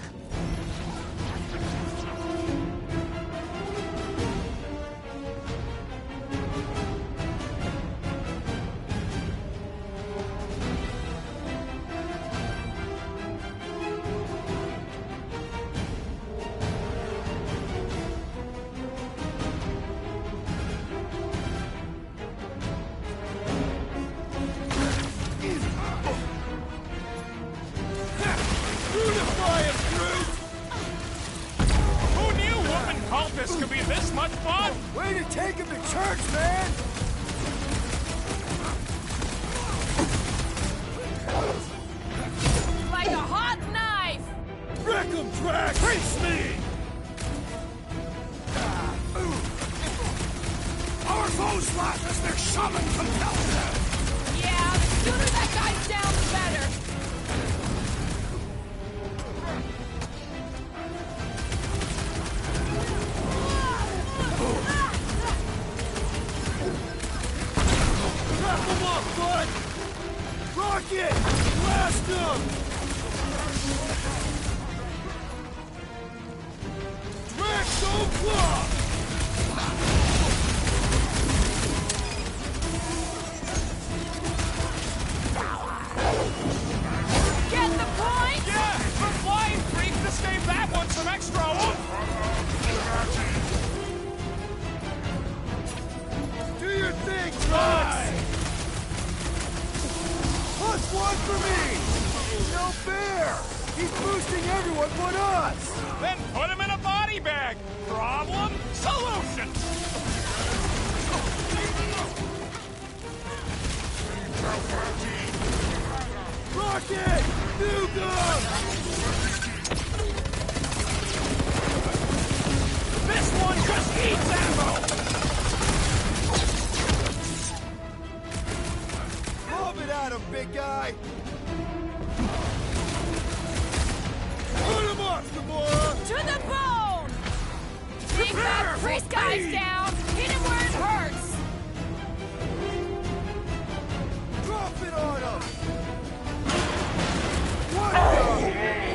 This could be this much fun! Way to take him to church, man! Like a hot knife! Wreck him, Drax! Face me! Our foes laugh as their shaman compels them! Yeah, the sooner that guy's down, the better! Come on, bud! Rocket! Blast him! Drax, don't block! Get the point? Yeah! For flying freak, this gave that one some extra oomph! Do your thing, Drax! Plus one for me! No fair! He's boosting everyone but us! Then put him in a body bag! Problem? Solution! Rocket! Nukem! This one just eats ammo! Lob it at him, big guy! Put him up, Gamora! To the bone! Take that priest guy's down! Hit him where it hurts! Drop it on him! What the?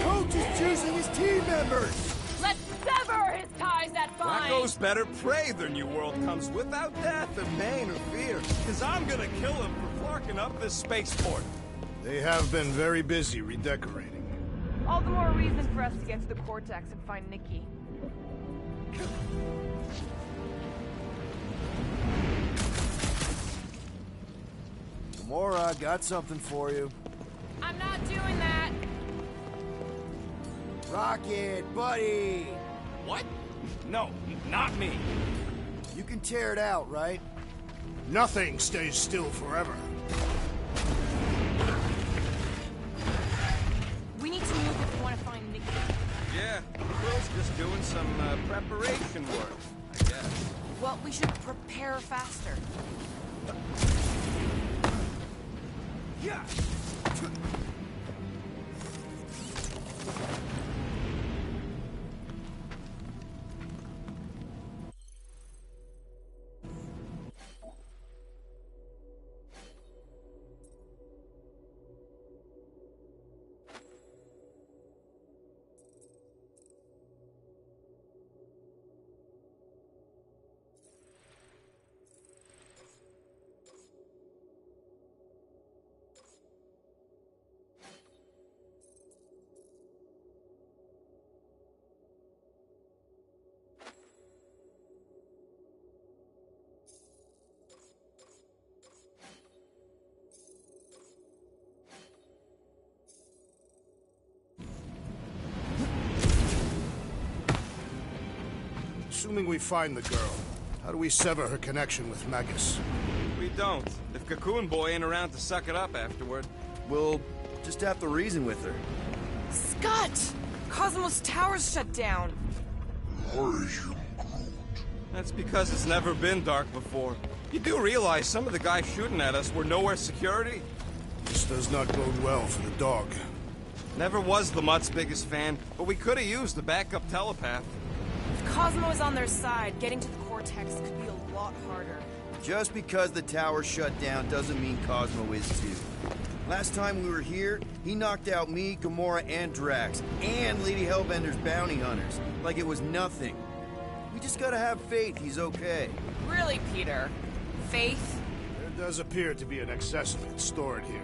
Coach is choosing his team members! Let's sever his ties that bind! Wacko's better prey their new world comes without death or pain or fear. Cause I'm gonna kill him for flarking up this spaceport. They have been very busy redecorating. All the more reason for us to get to the Cortex and find Nikki. Gamora, got something for you. I'm not doing that! Rocket, buddy! What? No, not me. You can tear it out, right? Nothing stays still forever. We need to move if we want to find Nikki. Yeah, Quill's just doing some preparation work, I guess. Well, we should prepare faster. Yeah! Assuming we find the girl, how do we sever her connection with Magus? We don't. If Cocoon Boy ain't around to suck it up afterward. We'll just have to reason with her. Scott! Cosmos Tower's shut down. That's because it's never been dark before. You do realize some of the guys shooting at us were nowhere security? This does not bode well for the dog. Never was the Mutt's biggest fan, but we could have used a backup telepath. If Cosmo is on their side, getting to the Cortex could be a lot harder. Just because the tower shut down doesn't mean Cosmo is too. Last time we were here, he knocked out me, Gamora, and Drax, and Lady Hellbender's bounty hunters, like it was nothing. We just gotta have faith he's okay. Really, Peter? Faith? There does appear to be an accessory stored here.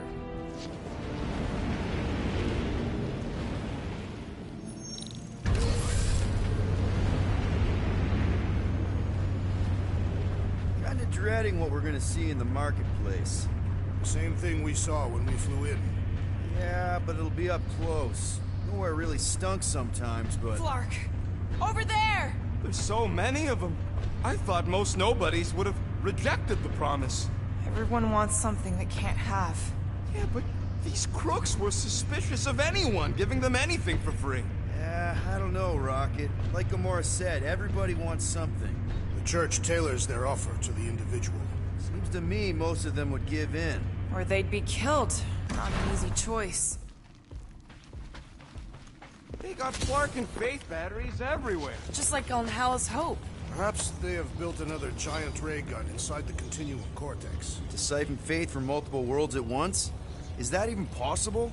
Kinda dreading what we're gonna see in the marketplace. Same thing we saw when we flew in. Yeah, but it'll be up close. Nowhere really stunk sometimes, but... Flark! Over there! There's so many of them. I thought most nobodies would have rejected the promise. Everyone wants something they can't have. Yeah, but these crooks were suspicious of anyone giving them anything for free. Yeah, I don't know, Rocket. Like Gamora said, everybody wants something. The church tailors their offer to the individual. Seems to me most of them would give in. Or they'd be killed. Not an easy choice. They got Flark and Faith batteries everywhere. Just like on Hala's Hope. Perhaps they have built another giant ray gun inside the Continuum Cortex. To siphon Faith from multiple worlds at once? Is that even possible?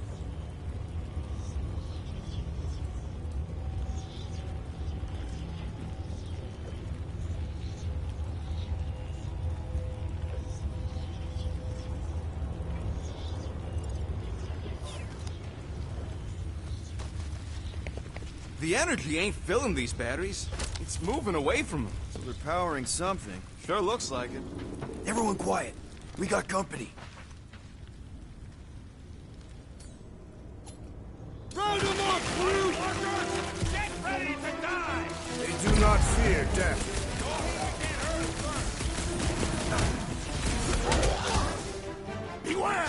The energy ain't filling these batteries. It's moving away from them. So they're powering something. Sure looks like it. Everyone quiet. We got company. Round them up, crew! Get ready to die! They do not fear death. Beware!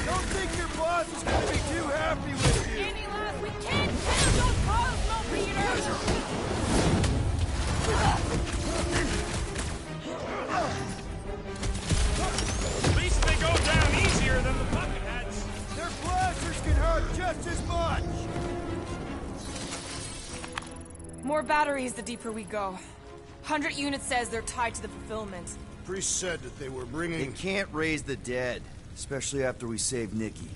Don't think your boss is gonna be too happy with you. Any last, we can't kill those Cosmo, Peter! At least they go down easier than the bucketheads. Their blasters can hurt just as much. More batteries the deeper we go. 100 units says they're tied to the fulfillment. Priest said that they were They bringing... can't raise the dead, especially after we save Nikki.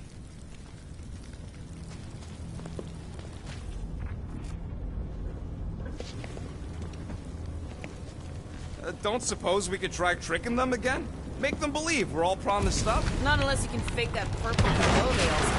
Don't suppose we could try tricking them again? Make them believe we're all promised stuff? Not unless you can fake that purple glow veils.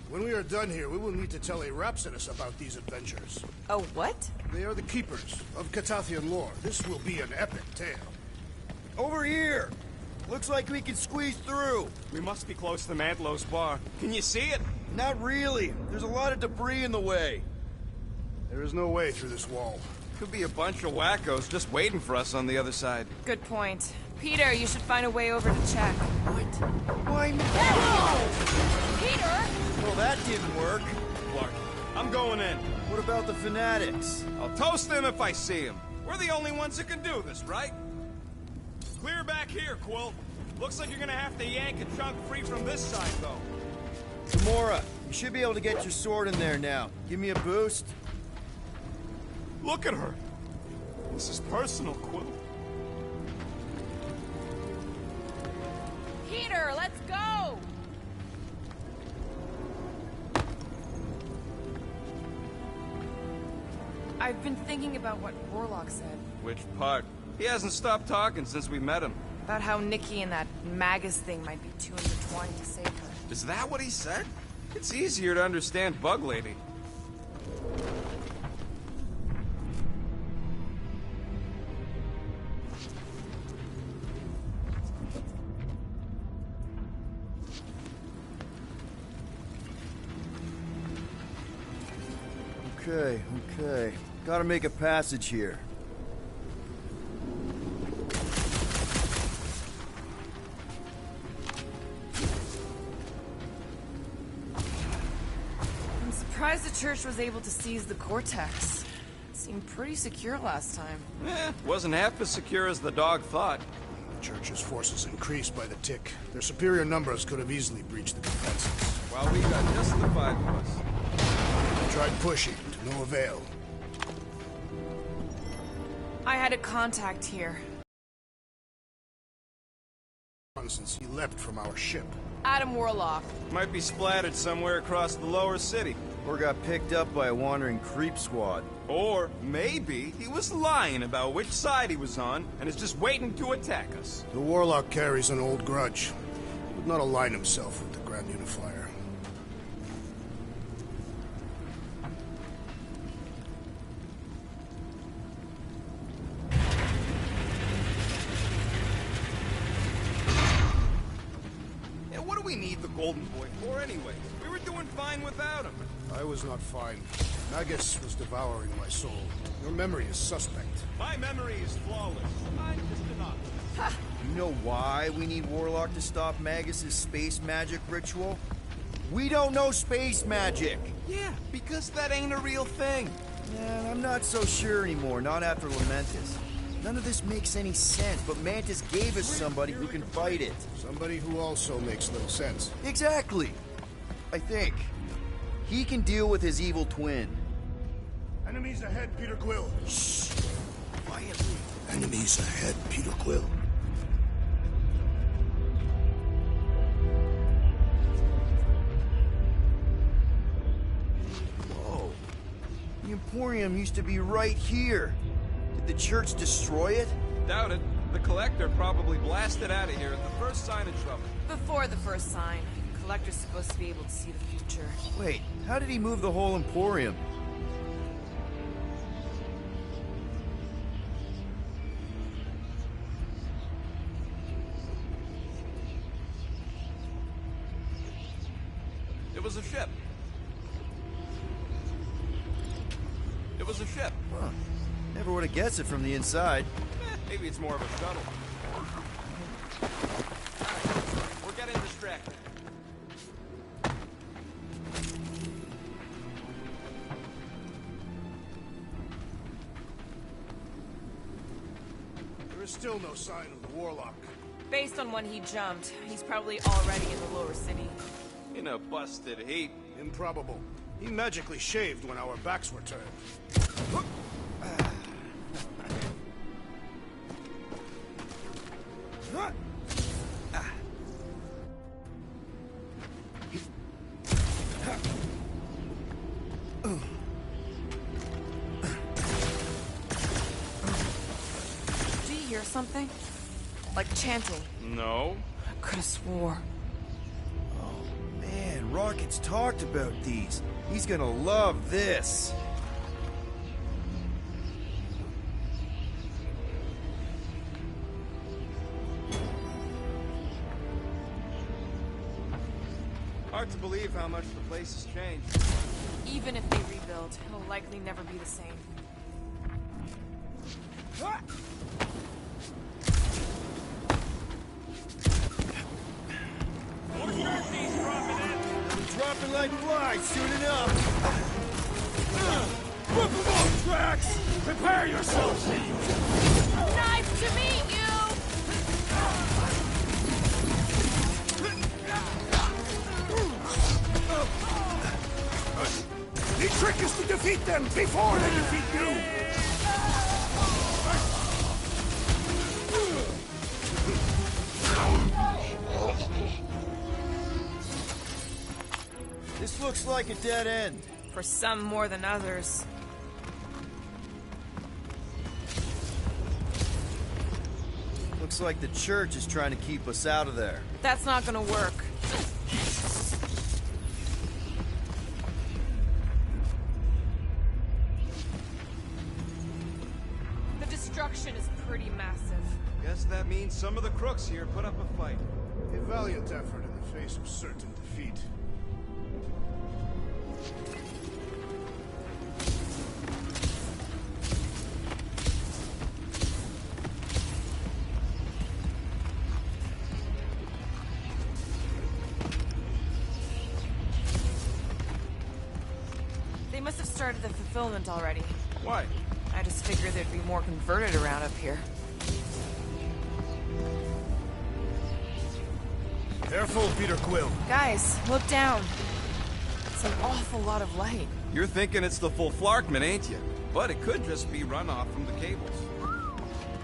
When we are done here, we will need to tell a Rhapsodus about these adventures. Oh, what? They are the keepers of Catathian lore. This will be an epic tale. Over here! Looks like we can squeeze through. We must be close to Mantlo's bar. Can you see it? Not really. There's a lot of debris in the way. There is no way through this wall. Could be a bunch of wackos just waiting for us on the other side. Good point. Peter, you should find a way over to check. What? Why me? Peter! Well, that didn't work. Clark, I'm going in. What about the fanatics? I'll toast them if I see them. We're the only ones that can do this, right? Clear back here, Quill. Looks like you're gonna have to yank a chunk free from this side, though. Gamora, you should be able to get your sword in there now. Give me a boost. Look at her. This is personal, Quill. let's go! I've been thinking about what Warlock said. Which part? He hasn't stopped talking since we met him. About how Nikki and that Magus thing might be too intertwined to save her. Is that what he said? It's easier to understand Bug Lady. Okay. Gotta make a passage here. I'm surprised the church was able to seize the Cortex. It seemed pretty secure last time. Wasn't half as secure as the dog thought. The church's forces increased by the tick. Their superior numbers could have easily breached the defenses. While we got just the 5 of us. They tried pushing, to no avail. I had a contact here. Since he leapt from our ship. Adam Warlock. Might be splattered somewhere across the lower city. Or got picked up by a wandering creep squad. Or maybe he was lying about which side he was on and is just waiting to attack us. The Warlock carries an old grudge. He would not align himself with the Grand Unifier. We need the Golden Boy for anyway. We were doing fine without him. I was not fine. Magus was devouring my soul. Your memory is suspect. My memory is flawless. I'm just an optimist. You know why we need Warlock to stop Magus's space magic ritual? We don't know space magic! Yeah, because that ain't a real thing. Yeah, I'm not so sure anymore, not after Lamentus. None of this makes any sense, but Mantis gave us somebody who can fight it. Somebody who also makes little sense. Exactly. I think. He can deal with his evil twin. Enemies ahead, Peter Quill. Shh. Quietly. Enemies ahead, Peter Quill. Whoa. The Emporium used to be right here. Did the church destroy it? Doubt it. The Collector probably blasted out of here at the first sign of trouble. Before the first sign. Collector's supposed to be able to see the future. Wait, how did he move the whole Emporium? It was a ship. It was a ship. Huh. Never would have guessed it from the inside. Maybe it's more of a shuttle. We're getting distracted. There is still no sign of the Warlock. Based on when he jumped, he's probably already in the lower city. In a busted heap. Improbable. He magically shaved when our backs were turned. Do you hear something? Like chanting? No. I could have swore. Oh man, Rocket's talked about these. He's gonna love this. Hard to believe how much the place has changed. Even if they rebuild, it'll likely never be the same. Dropping like flies soon enough. Rip them off, Drax! Prepare yourselves! Nice to meet you! The trick is to defeat them before they defeat you! Looks like a dead end. For some more than others. Looks like the church is trying to keep us out of there. That's not gonna work. The destruction is pretty massive. Guess that means some of the crooks here put up a fight. A valiant effort in the face of certain defeat. They must have started the fulfillment already. Why? I just figured there'd be more converted around up here. Careful, Peter Quill. Guys, look down. It's an awful lot of light. You're thinking it's the full Flarkman, ain't you? But it could just be runoff from the cables.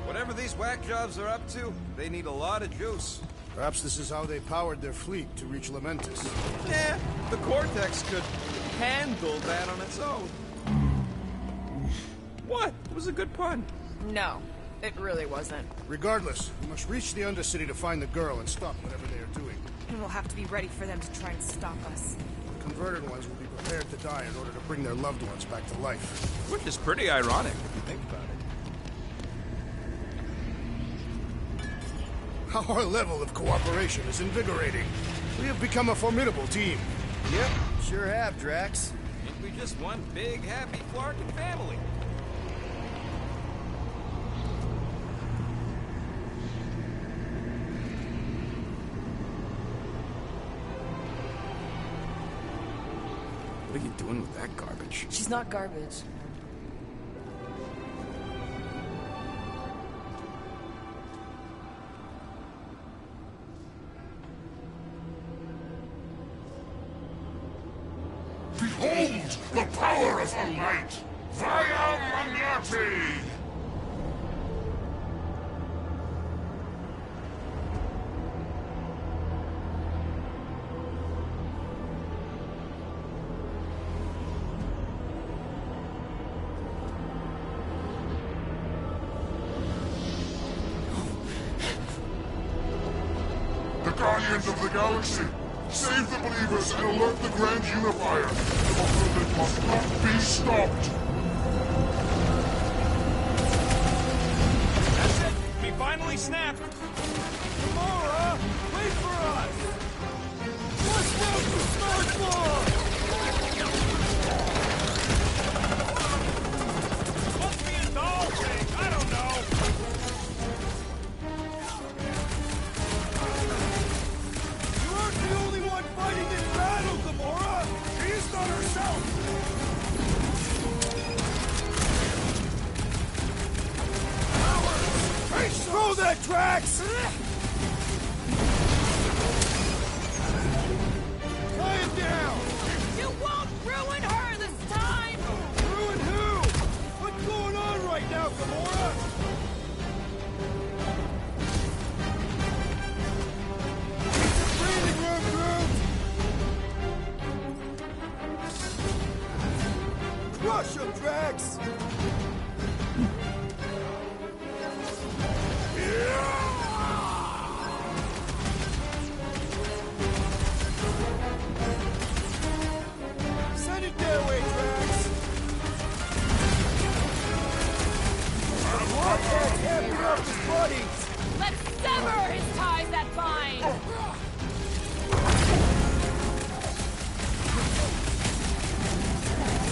Whatever these whack jobs are up to, they need a lot of juice. Perhaps this is how they powered their fleet to reach Lamentus. Yeah, the Cortex could handle that on its own. What? It was a good pun. No, it really wasn't. Regardless, we must reach the Undercity to find the girl and stop whatever they are doing. And we'll have to be ready for them to try and stop us. The converted ones will be prepared to die in order to bring their loved ones back to life. Which is pretty ironic, if you think about it. Our level of cooperation is invigorating. We have become a formidable team. Yep, sure have, Drax. Ain't we just one big, happy Flarkin family? What are you doing with that garbage? She's not garbage. Behold the power of the light! Via Magnati! The Guardians of the Galaxy! Save the believers and alert the Grand Unifier! The movement must not be stopped! That's it! We finally snapped! Gamora! Wait for us! Let's go to Star Floor! Must be a doll thing! I don't know! You aren't the only one fighting this battle, Gamora! She's not herself! Throw that, Drax! Tie him down! You won't ruin her this time! Ruin who? What's going on right now, Gamora? Breathing room, Groot! Crush him, Drax! Send it their way, Drax! What? Can't pick up his buddies! Let's sever his ties that bind!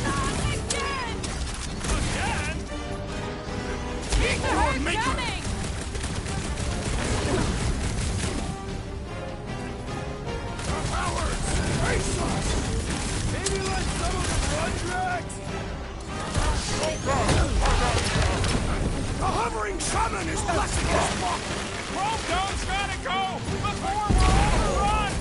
Not again! Again? Keep the herd coming! The cowards! Face us! Maybe let some of them run, Drax? The hovering summon is blessing us! Chrome Dome's gotta go before we're overrun!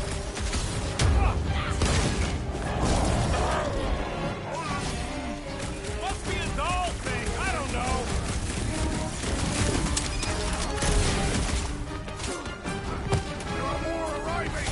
Must be a doll thing, I don't know. There are more arriving!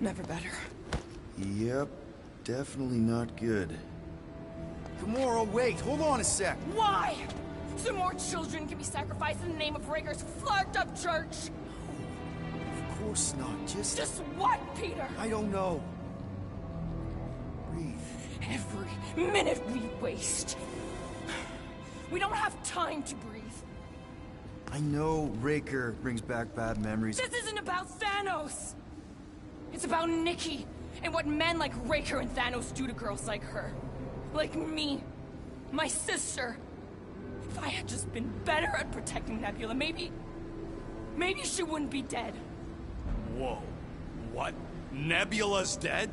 Never better. Yep, definitely not good. Gamora, wait, hold on a sec. Why? So more children can be sacrificed in the name of Raker's flagged-up church? Of course not, just what, Peter? I don't know. Breathe. Every minute we waste. We don't have time to breathe. I know Raker brings back bad memories. This isn't about Thanos! It's about Nikki, and what men like Raker and Thanos do to girls like her. Like me. My sister. If I had just been better at protecting Nebula, maybe she wouldn't be dead. Whoa. What? Nebula's dead?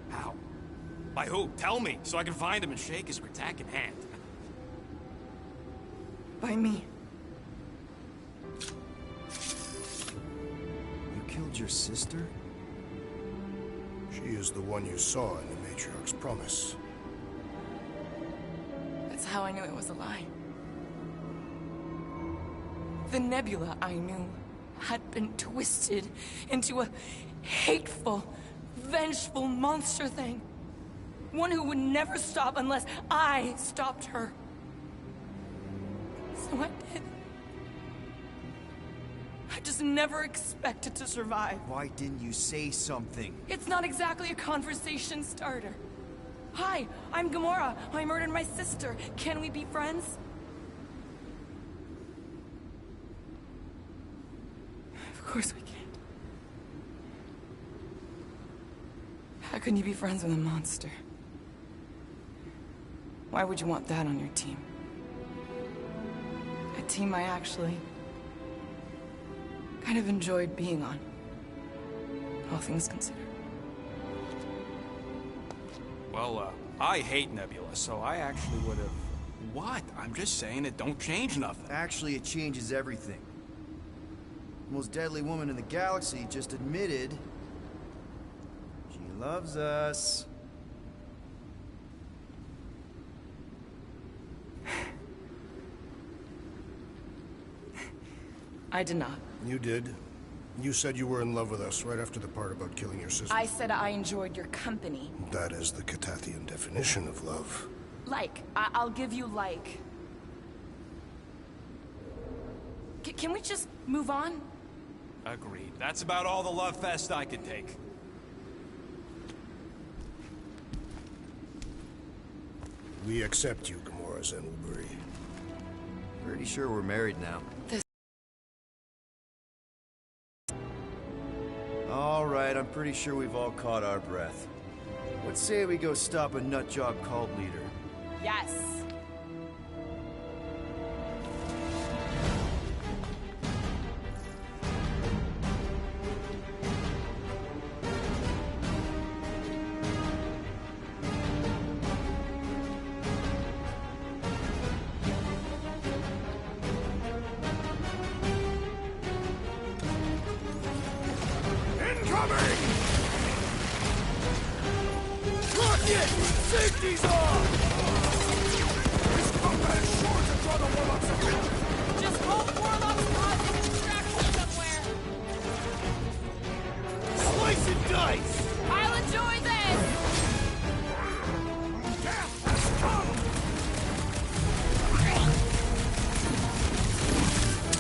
How? By who? Tell me, so I can find him and shake his Kratak in hand. By me. You killed your sister? She is the one you saw in the Matriarch's promise. That's how I knew it was a lie. The Nebula I knew had been twisted into a hateful, vengeful monster thing. One who would never stop unless I stopped her. So I did. I just never expected to survive. Why didn't you say something? It's not exactly a conversation starter. Hi, I'm Gamora. I murdered my sister. Can we be friends? Of course we can't. How can you be friends with a monster? Why would you want that on your team? A team I actually kind of enjoyed being on, all things considered. Well, I hate Nebula, so I actually would have... What? I'm just saying it don't change nothing. Actually, it changes everything. The most deadly woman in the galaxy just admitted she loves us. I did not. You did. You said you were in love with us right after the part about killing your sister. I said I enjoyed your company. That is the Catathian definition of love. Like. I'll give you like. Can we just move on? Agreed. That's about all the love fest I could take. We accept you, Gamora Zenwalbury. Pretty sure we're married now. All right, I'm pretty sure we've all caught our breath. Let's say we go stop a nutjob cult leader. Yes. Safety's on! This combat is sure to draw the Warlock's attention! Just hope Warlock's causing a distraction somewhere! Slice and dice! I'll enjoy this! Death has come!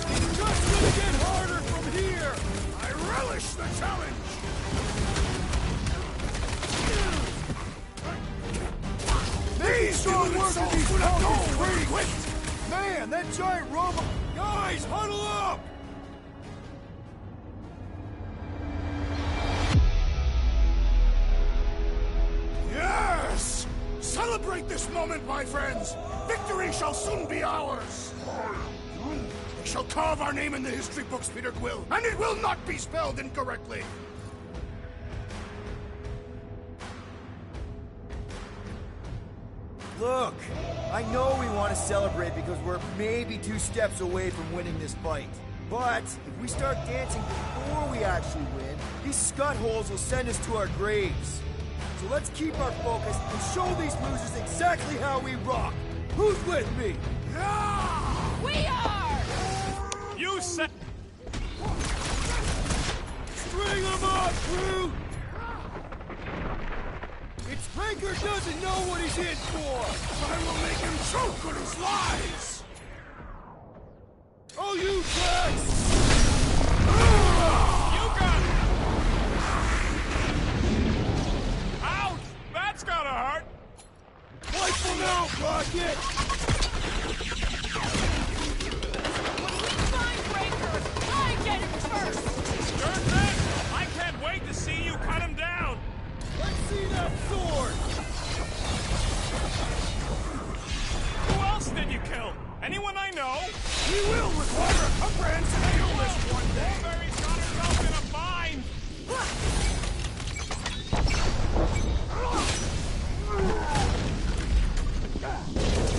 It's just gonna get harder from here! I relish the challenge! These strong work of these punks quit! Man, that giant robot... Guys, huddle up! Yes! Celebrate this moment, my friends! Victory shall soon be ours! They shall carve our name in the history books, Peter Quill, and it will not be spelled incorrectly! Look, I know we want to celebrate because we're maybe 2 steps away from winning this fight. But if we start dancing before we actually win, these scut-holes will send us to our graves. So let's keep our focus and show these losers exactly how we rock. Who's with me? Yeah! We are! You said... String them up, crew! It's Raker doesn't know what he's in for! I will make him choke on his lies! Oh, you Drax! You got it! Ouch! That's gotta hurt! Rifle now, Rocket! Find Raker! I get it first! Sure thing! I can't wait to see you cut him down! Let's see that sword! Who else did you kill? Anyone I know? We will require a comprehensive kill list one day! Mulberry's got herself in a bind!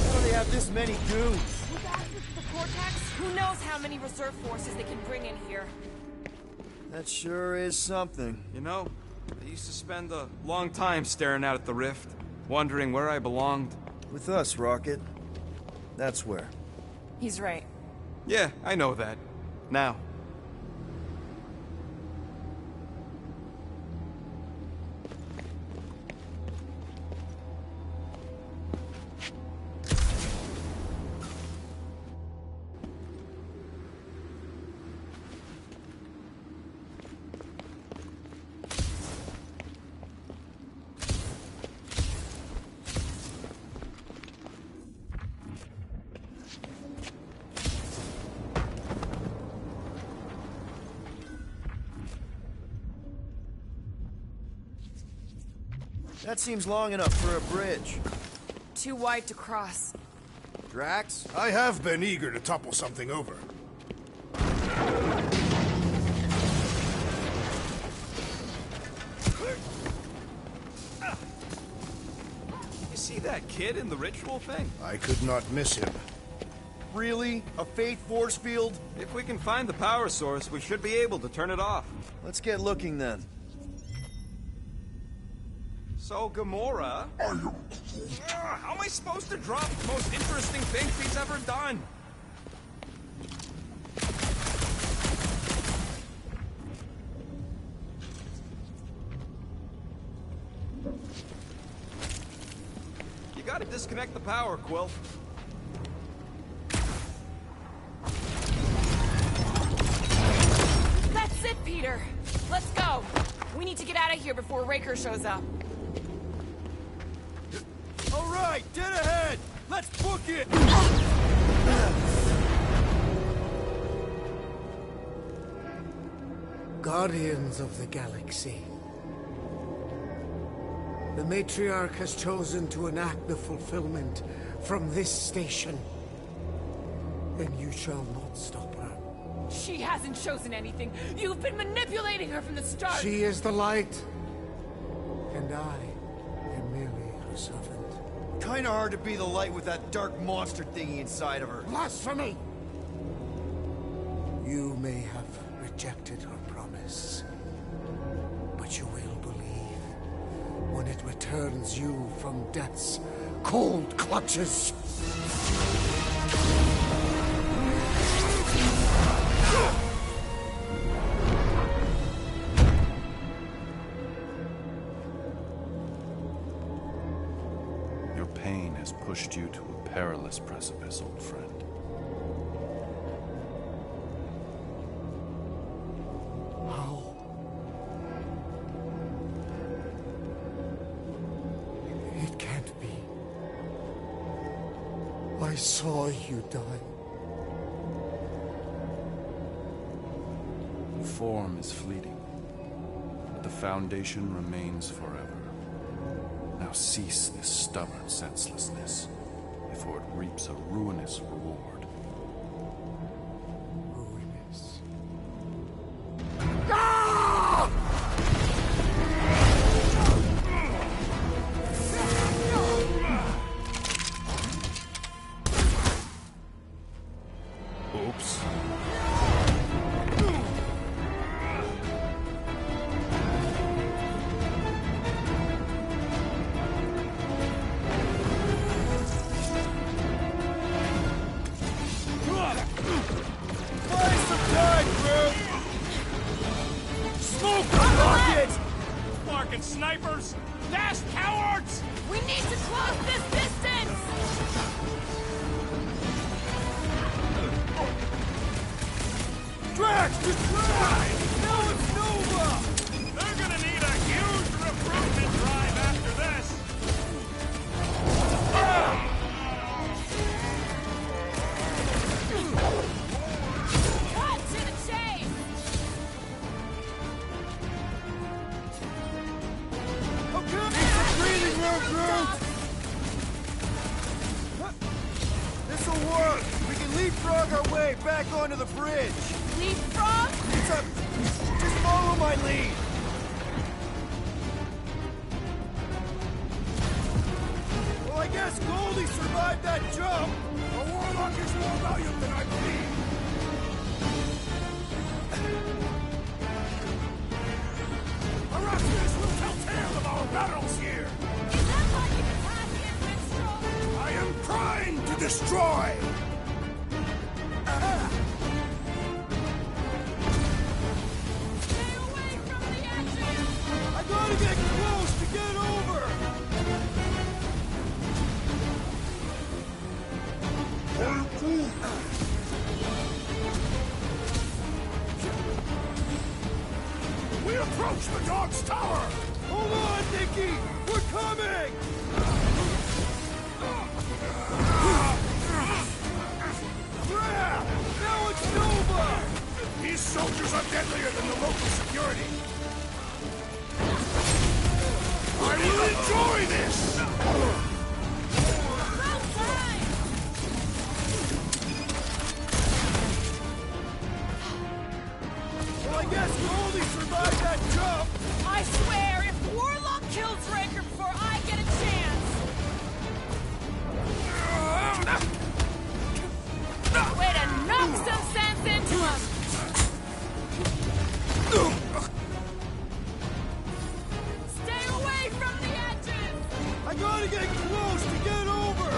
How do they have this many goons? With access to the Cortex, who knows how many reserve forces they can bring in here. That sure is something. You know, I used to spend a long time staring out at the rift, wondering where I belonged. With us, Rocket. That's where. He's right. Yeah, I know that. Now. That seems long enough for a bridge. Too wide to cross. Drax? I have been eager to topple something over. You see that kid in the ritual thing? I could not miss him. Really? A Fate force field? If we can find the power source, we should be able to turn it off. Let's get looking then. So, Gamora... how am I supposed to drop the most interesting thing she's ever done? You gotta disconnect the power, Quill. That's it, Peter! Let's go! We need to get out of here before Raker shows up. All right, dead ahead! Let's book it! Guardians of the Galaxy. The Matriarch has chosen to enact the fulfillment from this station. And you shall not stop her. She hasn't chosen anything. You've been manipulating her from the start. She is the light. And I am merely her servant. Kinda hard to be the light with that dark monster thingy inside of her. Blasphemy! You may have rejected her promise, but you will believe when it returns you from death's cold clutches. Your pain has pushed you to a perilous precipice, old friend. How? It can't be. I saw you die. Form is fleeting, but the foundation remains forever. Now cease this stubborn senselessness, before it reaps a ruinous reward. Ruinous. Oops. Buy some time, bro! Smoke the rocket! Fucking snipers! Dash tower Now it's Nova! They're gonna need a huge recruitment drive after this! Cut to the chase! Okay, it's a breathing room, Groot! This'll work! We can leapfrog our way back onto the bridge! Leapfrog? Just follow my lead! Well, I guess Goldie survived that jump! A warlock is more valuable than I believe! Erasmus will tell tale of our battles here! Is that what you can pass here, minstrel? I am primed to destroy! Stay away from the edges! I gotta get close to get over! We approach the dog's tower! Hold on, Nikki! We're coming! Crap! Now it's Nova! These soldiers are deadlier than the local security! I will enjoy this! About time! Well, I guess Goldie survived that jump! I swear, if Warlock kills Raker before I get a chance... Way to knock some sense into him! Stay away from the edges! I gotta get close to get over!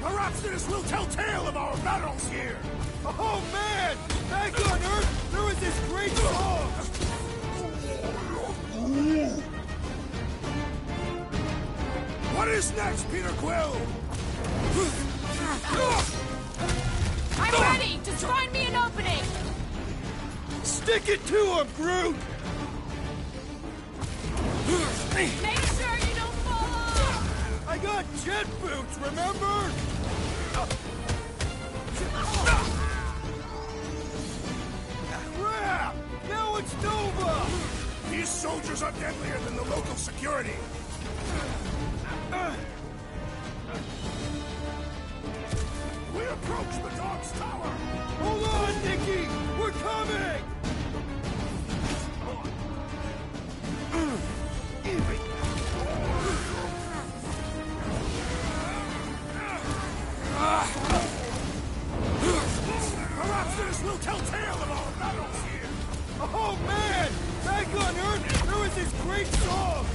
Perhaps this will tell tale of our battles here! Oh man! Back on Earth, there was this great song! What is next, Peter Quill? I'm ready! Just find me an opening! Stick it to him, Groot! Make sure you don't fall off! I got jet boots, remember? Crap! Now it's Nova! These soldiers are deadlier than the local security! We approach the dog's tower! Hold on, Nikki! We're coming! Perhaps this will tell tale of our battles here! Oh man! Back on Earth, there was this great song!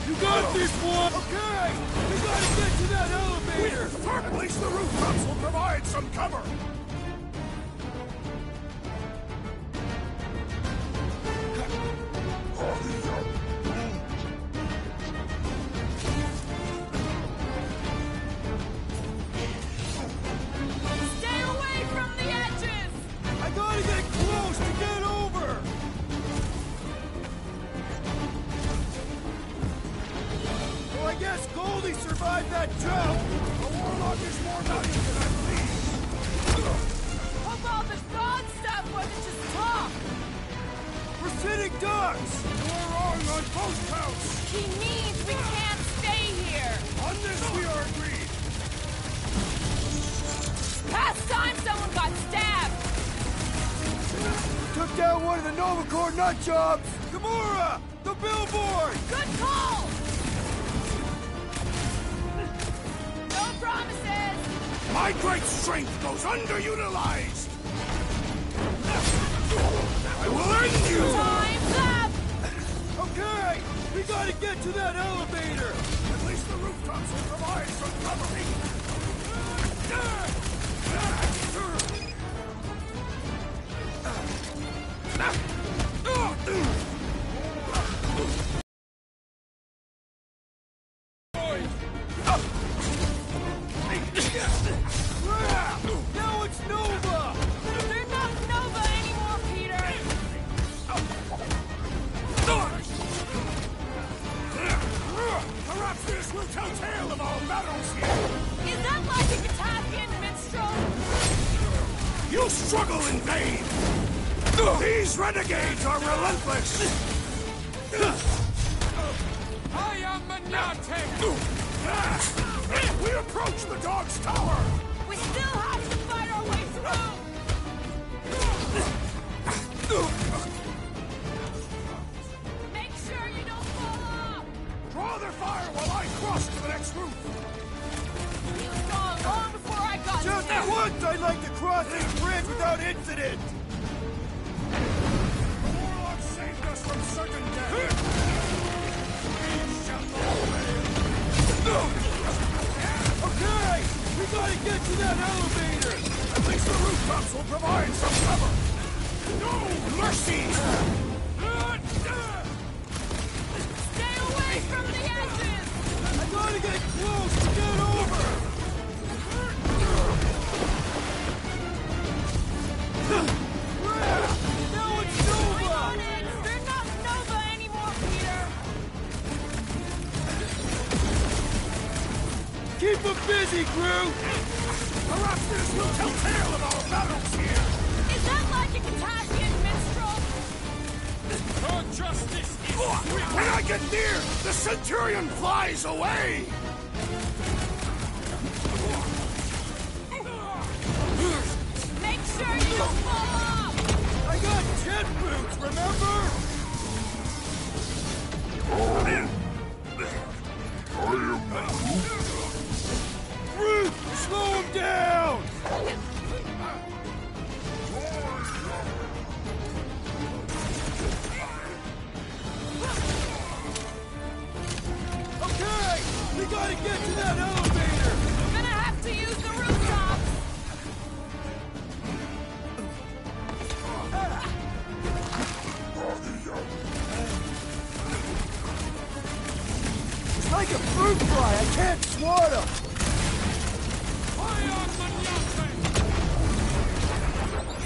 You got this one! Okay! We gotta get to that elevator! At least the rooftops will provide some cover! Stay away from the edges! I gotta get close to get over! Well, I guess Goldie survived that jump! The Warlock is more valuable than I believe! Hope all the god stuff wasn't just talk! We're sitting ducks! You're wrong on both counts! He means we can't stay here! On this we are agreed! Past time someone got stabbed! Took down one of the Nova Corps nut jobs! Gamora! The billboard! Good call! No promises! My great strength goes underutilized! I will end you! Time's up! Okay! We gotta get to that elevator! At least the rooftops will provide some cover! tale of our battles here! Is that like a Katavian minstrel? You struggle in vain! These renegades are relentless! I am Manate! We approach the dog's tower! We still have to fight our way through! Make sure you don't fall off! Draw their fire while I cross to the next roof! He was gone long before I got Just here! once I'd like to cross this bridge without incident! The warlock saved us from certain death! We shall not fail! Okay! We gotta get to that elevator! At least the rooftops will provide some cover! No mercy! Stay away from the edges! I gotta get close to get over! Now it's Nova! They're not Nova anymore, Peter! Keep them busy, crew! Perhaps this will tell tale of our battles here! Is that like a Katavian minstrel? Your justice is swift! When I get near, the Centurion flies away! Make sure you don't fall off! I got jet boots, remember? Groot, slow him down! Okay, we gotta get to that elevator! Gonna have to use the rooftop! It's like a fruit fly, I can't swat him!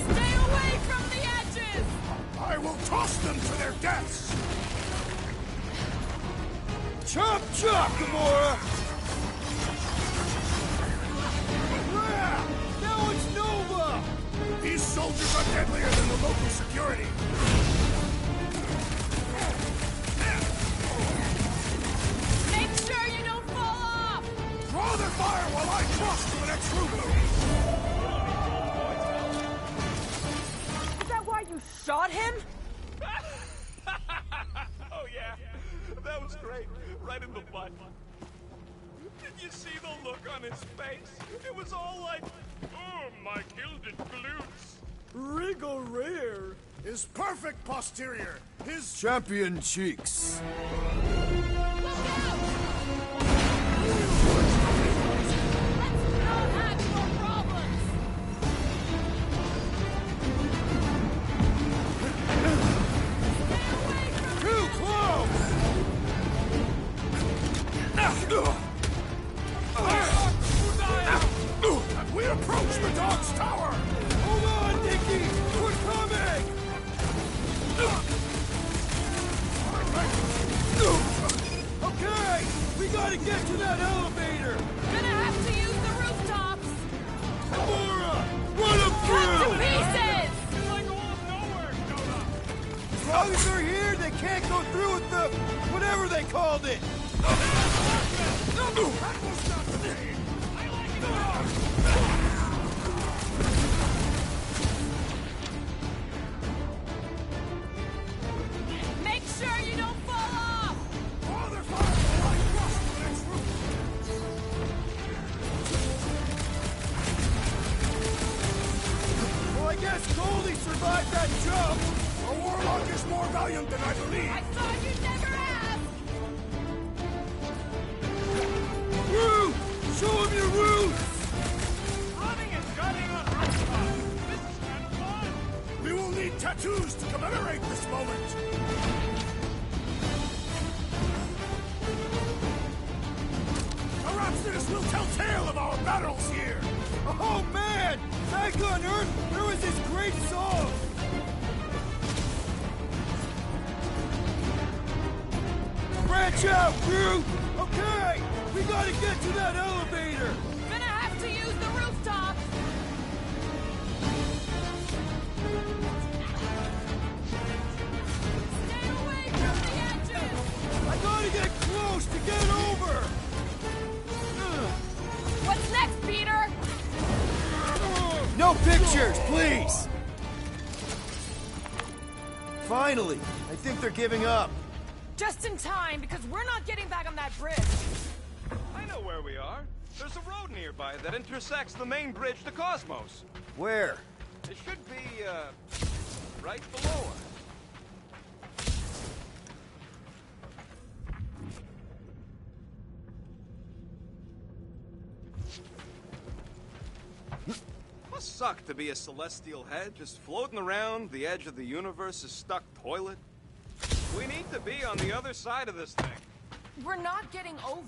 Stay away from the edges! I will toss them to their deaths! Chop chop, Gamora! Now it's Nova! These soldiers are deadlier than the local security! Make sure you don't fall off! Draw their fire while I cross to the next roof! Is that why you shot him? Oh yeah, that was great. Right in the butt. Did you see the look on his face? It was all like, oh, my gilded glutes. Regal rear! His perfect posterior! His Champion cheeks! Too close! We approach the dog's tower! Hold on, Nicky! We're coming! Okay! We gotta get to that elevator! Gonna have to use the rooftops! Gamora! Run them Cut to through! pieces! As long as they're here, they can't go through with the... whatever they called it! Make sure you don't fall off! Father, fire! I cross to the next roof! Well, I guess Goldie survived that jump! A warlock is more valiant than I believe! I thought you'd never ask! Groot! Show him your roots! Hunting and gunning on rooftops. This is kind of fun. We will need tattoos to commemorate this moment! Perhaps this will tell tale of our battles here! Oh man! Back on Earth, there was this great song! Branch out, Groot! Okay! We We gotta get to that elevator! Gonna have to use the rooftop! Stay away from the edges! I gotta get close to get over! What's next, Peter? No pictures, please! Finally! I think they're giving up. Just in time, because we're not getting back on that bridge. I know where we are. There's a road nearby that intersects the main bridge to Cosmos. Where? It should be, right below us. Must suck to be a celestial head, just floating around the edge of the universe's stuck toilet. We need to be on the other side of this thing. We're not getting over.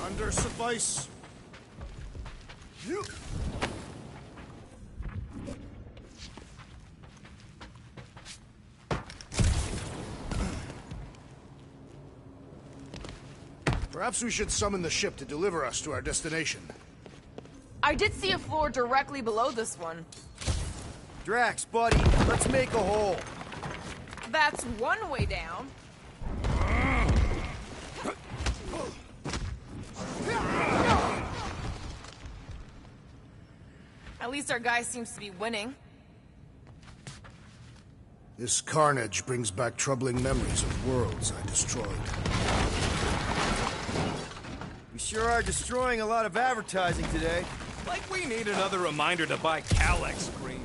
Under suffice. Perhaps we should summon the ship to deliver us to our destination. I did see a floor directly below this one. Drax, buddy, let's make a hole. That's one way down. At least our guy seems to be winning. This carnage brings back troubling memories of worlds I destroyed. We sure are destroying a lot of advertising today. Like we need another reminder to buy Calyx cream.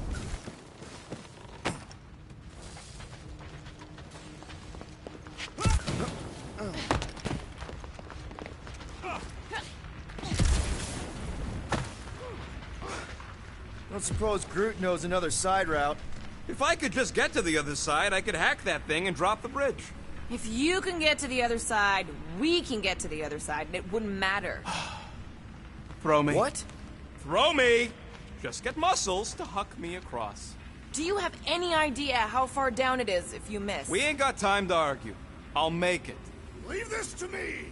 Don't suppose Groot knows another side route. If I could just get to the other side, I could hack that thing and drop the bridge. If you can get to the other side, we can get to the other side, and it wouldn't matter. Throw me. What? Throw me! Just get muscles to huck me across. Do you have any idea how far down it is if you miss? We ain't got time to argue. I'll make it. Leave this to me!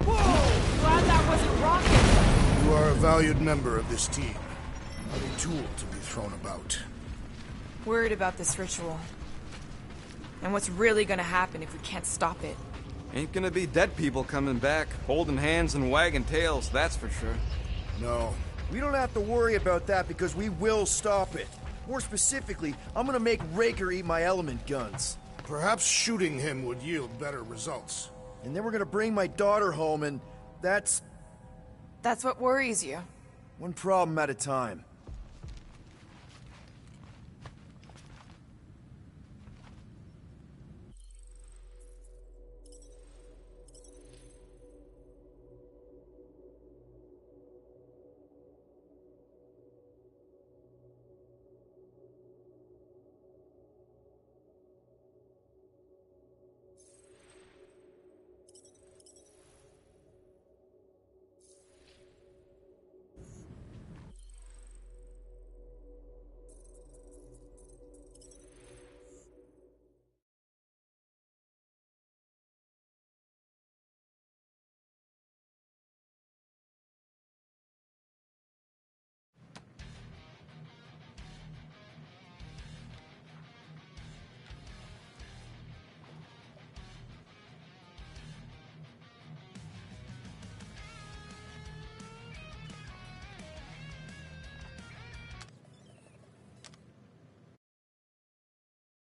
Whoa! Glad that wasn't rocket. You are a valued member of this team. Not a tool to be thrown about. Worried about this ritual. And what's really gonna happen if we can't stop it. Ain't gonna be dead people coming back, holding hands and wagging tails, that's for sure. No. We don't have to worry about that because we will stop it. More specifically, I'm gonna make Raker eat my element guns. Perhaps shooting him would yield better results. And then we're gonna bring my daughter home and that's what worries you. one problem at a time.